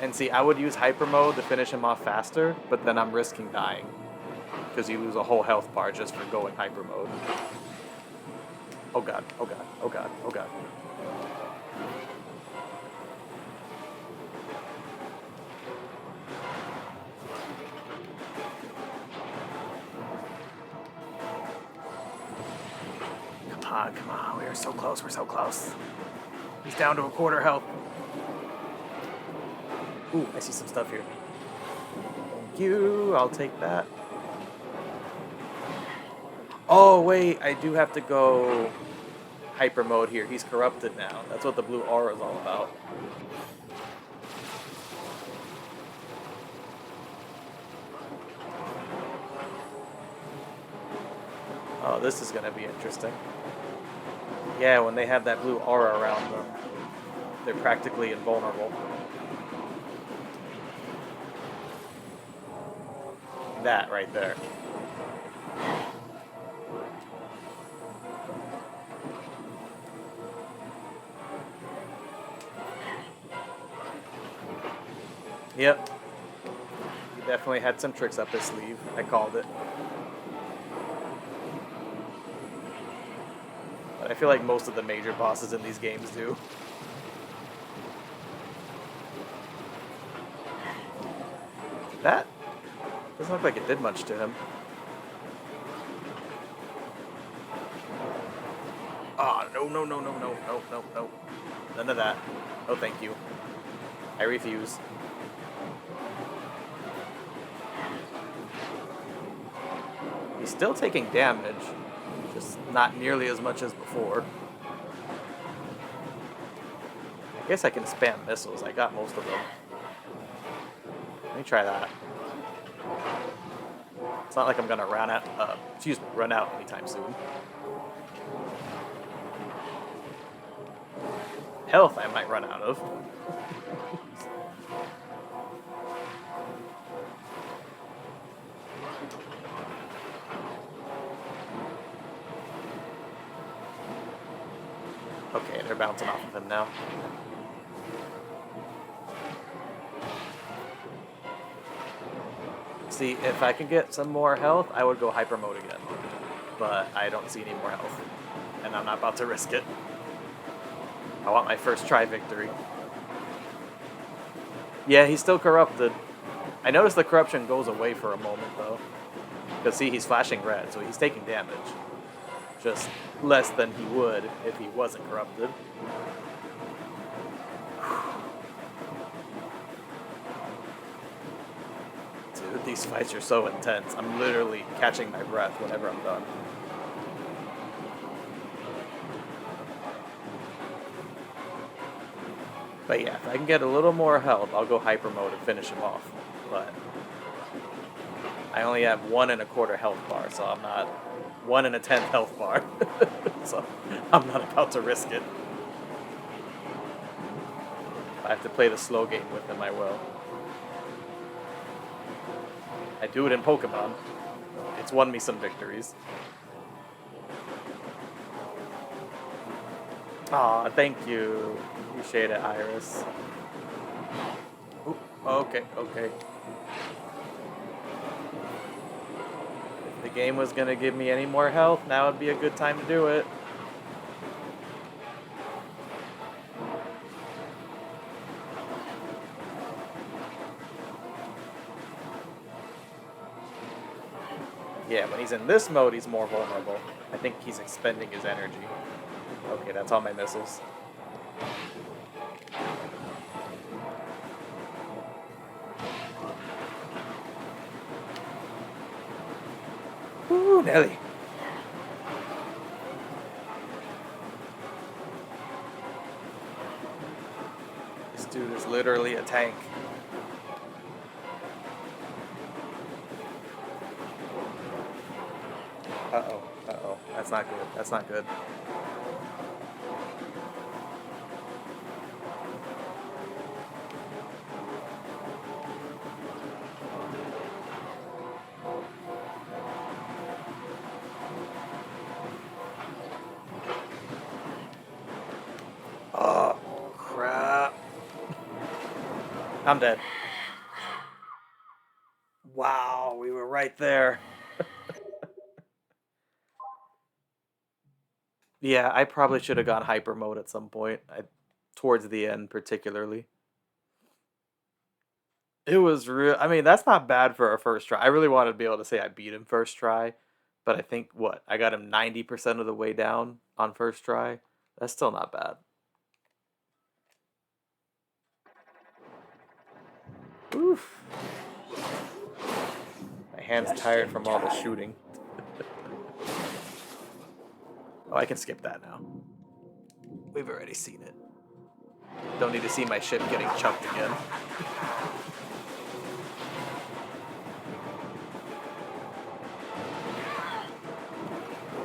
And see, I would use hyper mode to finish him off faster, but then I'm risking dying. Because you lose a whole health bar just for going hyper mode. Oh god, oh god, oh god, oh god. Come on, we are so close, we're so close. He's down to a quarter health. Ooh, I see some stuff here. Thank you, I'll take that. Oh, wait, I do have to go hyper mode here. He's corrupted now. That's what the blue aura is all about. Oh, this is going to be interesting. Yeah, when they have that blue aura around them, they're practically invulnerable. That right there. Yep. He definitely had some tricks up his sleeve. I called it. But I feel like most of the major bosses in these games do. That doesn't look like it did much to him. Oh, no. None of that. No, thank you. I refuse. He's still taking damage, just not nearly as much as before. I guess I can spam missiles. I got most of them. Let me try that. It's not like I'm gonna run out anytime soon. Health I might run out of. Okay, they're bouncing off of him now. See, if I could get some more health, I would go hyper mode again. But I don't see any more health. And I'm not about to risk it. I want my first try victory. Yeah, he's still corrupted. I noticed the corruption goes away for a moment, though. Because, see, he's flashing red, so he's taking damage. Just less than he would if he wasn't corrupted. Dude. that these fights are so intense. I'm literally catching my breath whenever I'm done. But yeah, if I can get a little more health, I'll go hyper mode and finish him off. But I only have 1 1/4 health bar, so I'm not 1 1/10 health bar. So I'm not about to risk it. If I have to play the slow game with him, I will. I do it in Pokemon. It's won me some victories. Aw, thank you. Appreciate it, Iris. Ooh, okay, okay. If the game was gonna give me any more health, now would be a good time to do it. Yeah, when he's in this mode, he's more vulnerable. I think he's expending his energy. Okay, that's all my missiles. Woo, Nelly. This dude is literally a tank. Uh-oh, uh-oh. That's not good. That's not good. Oh, crap. I'm dead. Wow, we were right there. Yeah, I probably should have gone hyper mode at some point. Towards the end, particularly. It was real. I mean, that's not bad for a first try. I really wanted to be able to say I beat him first try, but I think what? I got him 90% of the way down on first try. That's still not bad. Oof. My hand's tired from all the shooting. Oh, I can skip that now. We've already seen it. Don't need to see my ship getting chucked again.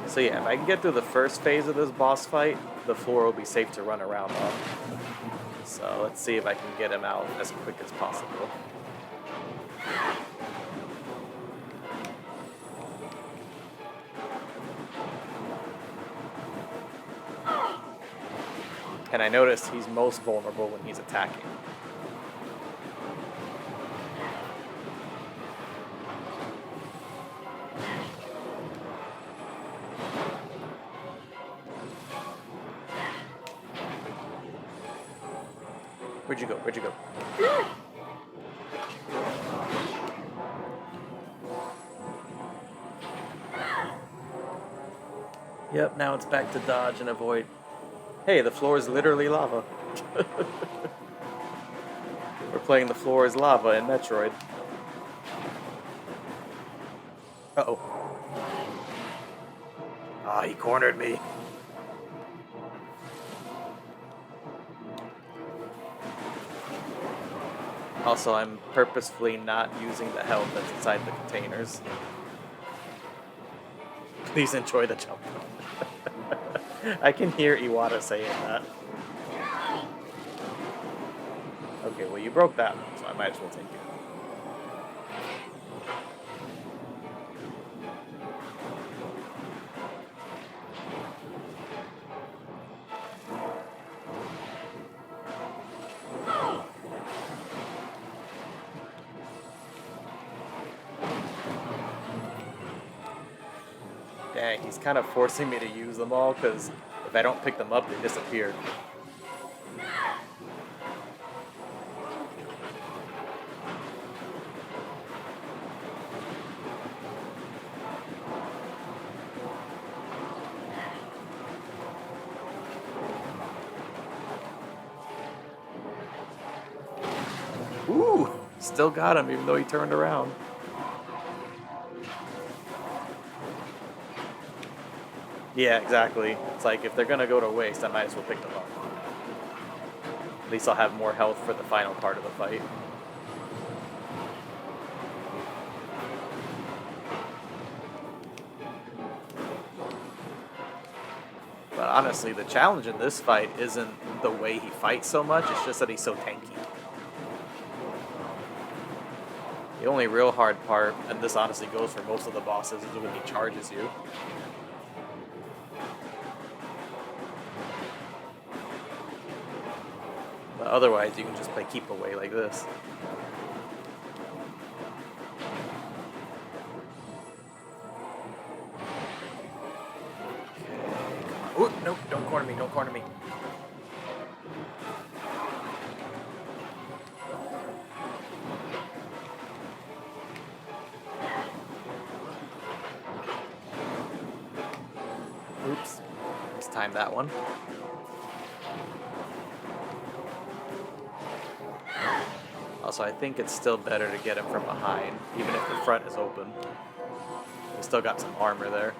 So yeah, if I can get through the first phase of this boss fight, the floor will be safe to run around on. So let's see if I can get him out as quick as possible. And I noticed he's most vulnerable when he's attacking. Where'd you go? Where'd you go? Yep, now it's back to dodge and avoid. Hey, the floor is literally lava. We're playing the floor is lava in Metroid. Uh-oh. Ah, he cornered me. Also, I'm purposefully not using the health that's inside the containers. Please enjoy the jump. I can hear Iwata saying that. Okay, well you broke that one, so I might as well take it. Dang, he's kind of forcing me to use them all, because if I don't pick them up, they disappear. Ooh, still got him, even though he turned around. Yeah, exactly. It's like, if they're gonna go to waste, I might as well pick them up. At least I'll have more health for the final part of the fight. But honestly, the challenge in this fight isn't the way he fights so much, it's just that he's so tanky. The only real hard part, and this honestly goes for most of the bosses, is when he charges you. But otherwise, you can just play keep away like this. Ooh, nope, don't corner me, don't corner me. Oops. Let's time that one. Also, I think it's still better to get him from behind, even if the front is open. We still got some armor there.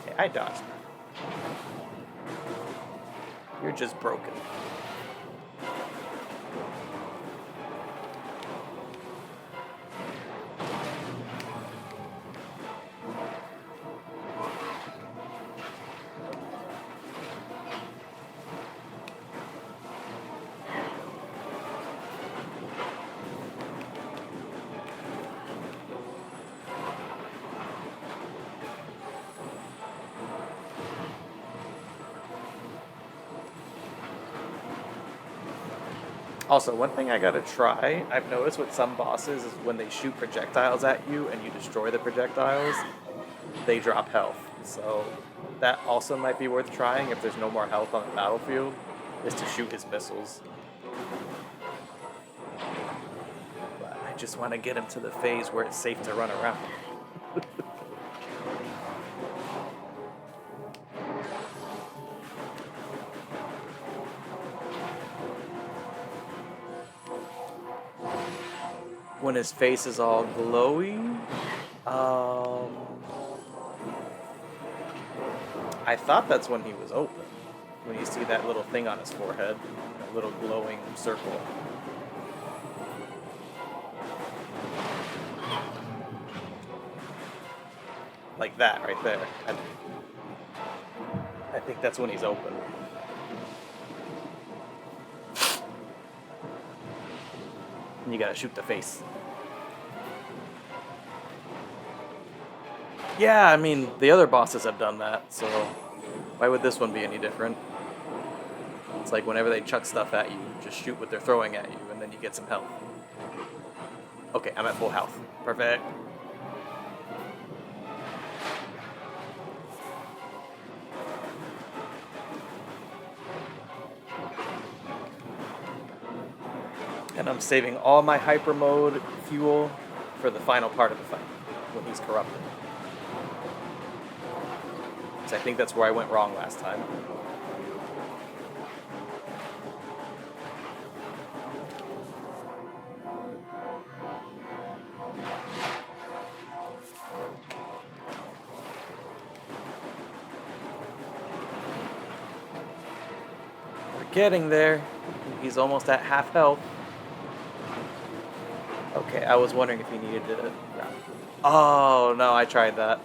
Okay, I dodged. You're just broken. Also, one thing I gotta try, I've noticed with some bosses, is when they shoot projectiles at you and you destroy the projectiles, they drop health. So that also might be worth trying if there's no more health on the battlefield, is to shoot his missiles. But I just want to get him to the phase where it's safe to run around. When his face is all glowy, I thought that's when he was open. When you see that little thing on his forehead, that little glowing circle. Like that right there. I think that's when he's open. And you gotta shoot the face. Yeah, I mean, the other bosses have done that, so why would this one be any different? It's like whenever they chuck stuff at you, just shoot what they're throwing at you, and then you get some health. Okay, I'm at full health. Perfect. And I'm saving all my hyper mode fuel for the final part of the fight, when he's corrupted. So I think that's where I went wrong last time. We're getting there. He's almost at half health. Okay, I was wondering if he needed to... Oh, no, I tried that.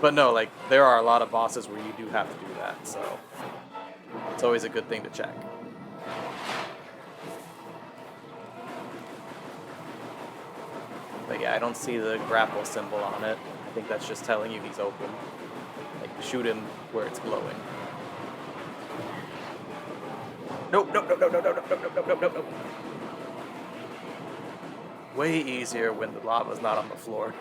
But no, like, there are a lot of bosses where you do have to do that, so... It's always a good thing to check. But yeah, I don't see the grapple symbol on it. I think that's just telling you he's open. Like, shoot him where it's glowing. Nope, nope, nope, nope, nope, nope, nope, nope, nope, nope, nope. Way easier when the lava's not on the floor.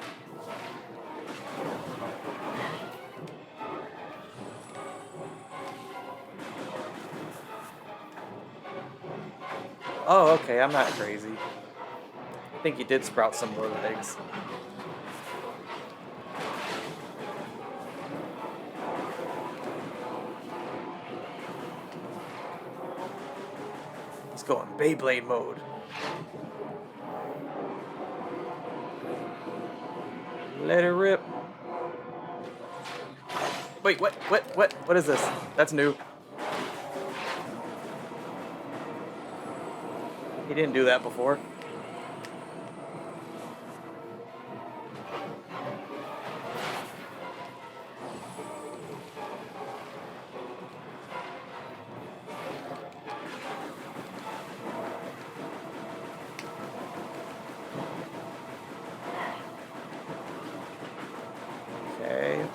Oh, okay, I'm not crazy. I think he did sprout some more legs. He's going Beyblade mode. Let it rip. Wait, what? What is this? That's new. He didn't do that before.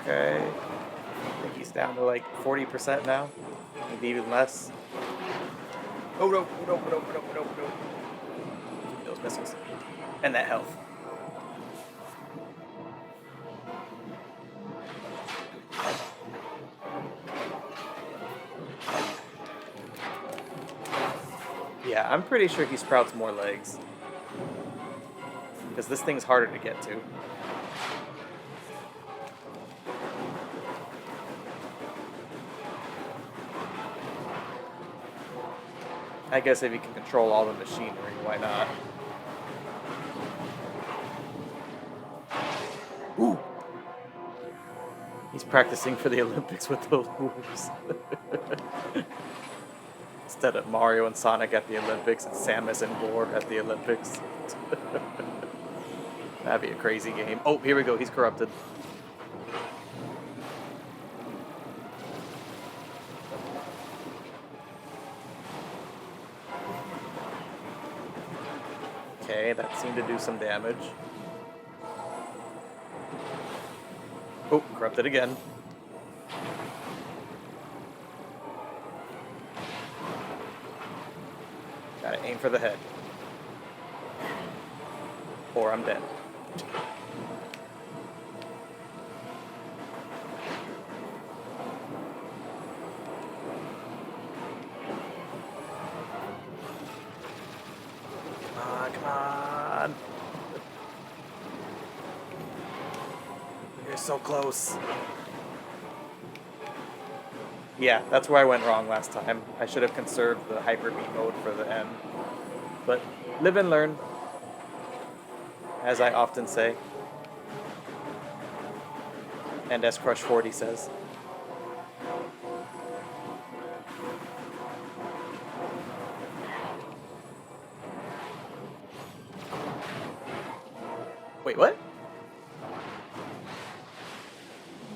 Okay. I think he's down to like 40% now. Maybe even less. Oh no. Those missiles. And that health. Yeah, I'm pretty sure he sprouts more legs. Because this thing's harder to get to. I guess if you can control all the machinery, why not? Ooh! He's practicing for the Olympics with those moves. Instead of Mario and Sonic at the Olympics, it's Samus and Boar at the Olympics. That'd be a crazy game. Oh, here we go. He's corrupted. Okay, that seemed to do some damage. Oh, corrupted again. Gotta aim for the head. Or I'm dead. Come on. You're so close. Yeah, that's where I went wrong last time. I should have conserved the Hyper Beam mode for the end. But live and learn, as I often say. And as Crush 40 says. Wait, what?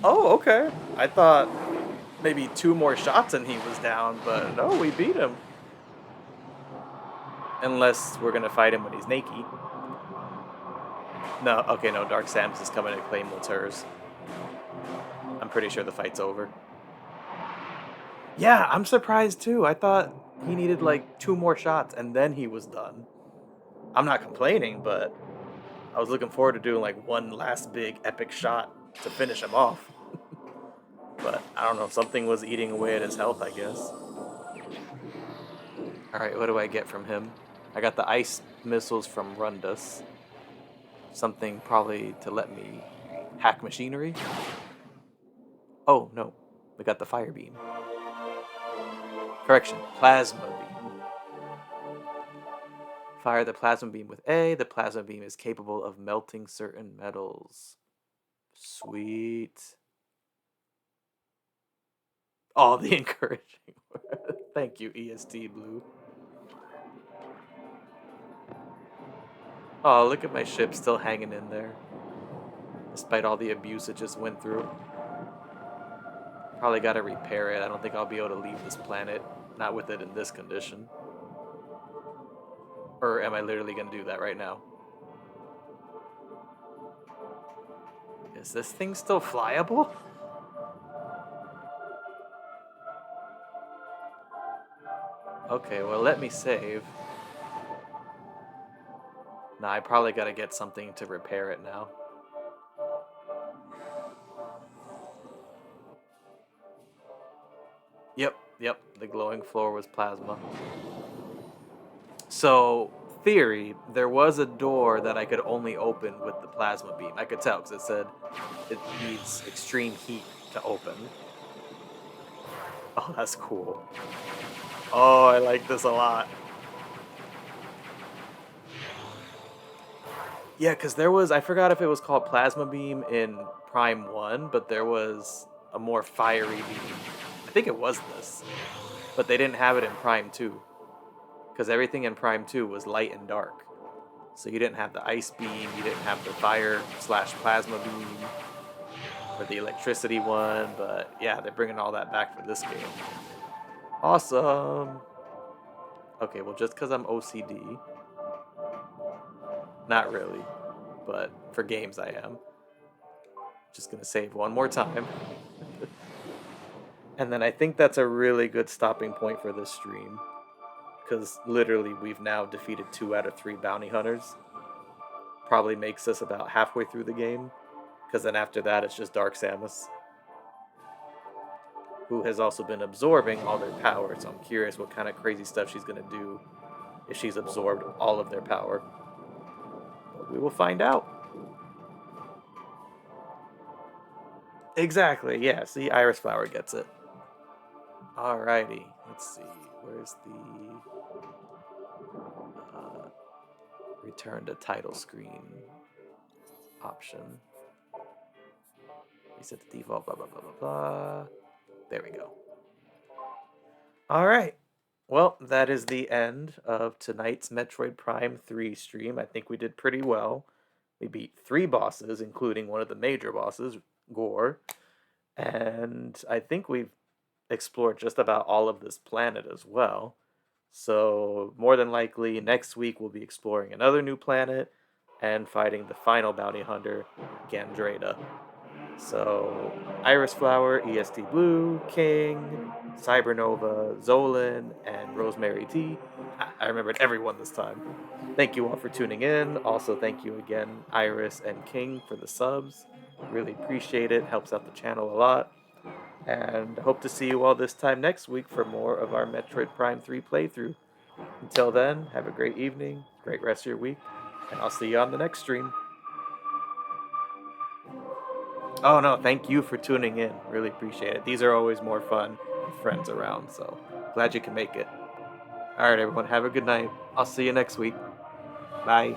Oh, okay. I thought maybe 2 more shots and he was down, but no, we beat him. Unless we're gonna fight him when he's naked. No, okay, no, Dark Samus is coming to claim what's hers. I'm pretty sure the fight's over. Yeah, I'm surprised too. I thought he needed like 2 more shots and then he was done. I'm not complaining, but I was looking forward to doing like one last big epic shot to finish him off. But I don't know, something was eating away at his health, I guess. Alright, what do I get from him? I got the ice missiles from Rundus. Something probably to let me hack machinery. Oh, no. We got the fire beam. Correction, plasma beam. Fire the plasma beam with A. The plasma beam is capable of melting certain metals. Sweet. Oh, the encouraging word. Thank you, EST Blue. Oh, look at my ship still hanging in there. Despite all the abuse it just went through. Probably gotta repair it. I don't think I'll be able to leave this planet. Not with it in this condition. Or am I literally gonna do that right now? Is this thing still flyable? Okay, well let me save. Nah, I probably gotta get something to repair it now. Yep, the glowing floor was plasma. So, theory, there was a door that I could only open with the plasma beam. I could tell because it said it needs extreme heat to open. Oh, that's cool. Oh, I like this a lot. Yeah, because there was, I forgot if it was called Plasma Beam in Prime 1, but there was a more fiery beam. I think it was this, but they didn't have it in Prime 2, because everything in Prime 2 was light and dark. So you didn't have the ice beam, you didn't have the fire slash plasma beam, or the electricity one, but yeah, they're bringing all that back for this game. Awesome! Okay, well, just because I'm OCD, not really, but for games I am. Just gonna save one more time. And then I think that's a really good stopping point for this stream. Because literally, we've now defeated 2 out of 3 bounty hunters. Probably makes us about halfway through the game. Because then after that, it's just Dark Samus, who has also been absorbing all their power. So I'm curious what kind of crazy stuff she's gonna do if she's absorbed all of their power. But we will find out. Exactly, yeah. See, Iris Flower gets it. Alrighty, let's see. Where's the return to title screen option? Reset the default, blah, blah, blah, blah, blah. There we go. All right. Well, that is the end of tonight's Metroid Prime 3 stream. I think we did pretty well. We beat 3 bosses, including one of the major bosses, Gore. And I think we've explored just about all of this planet as well. So, more than likely, next week we'll be exploring another new planet and fighting the final bounty hunter, Gandreda. So, Iris Flower, EST Blue, King, Cybernova, Zolan, and Rosemary T. I remembered everyone this time. Thank you all for tuning in. Also, thank you again, Iris and King, for the subs. Really appreciate it. Helps out the channel a lot. And hope to see you all this time next week for more of our Metroid Prime 3 playthrough. Until then, have a great evening, great rest of your week, and I'll see you on the next stream. Oh no, thank you for tuning in. Really appreciate it. These are always more fun with friends around, so glad you can make it. Alright, everyone, have a good night. I'll see you next week. Bye.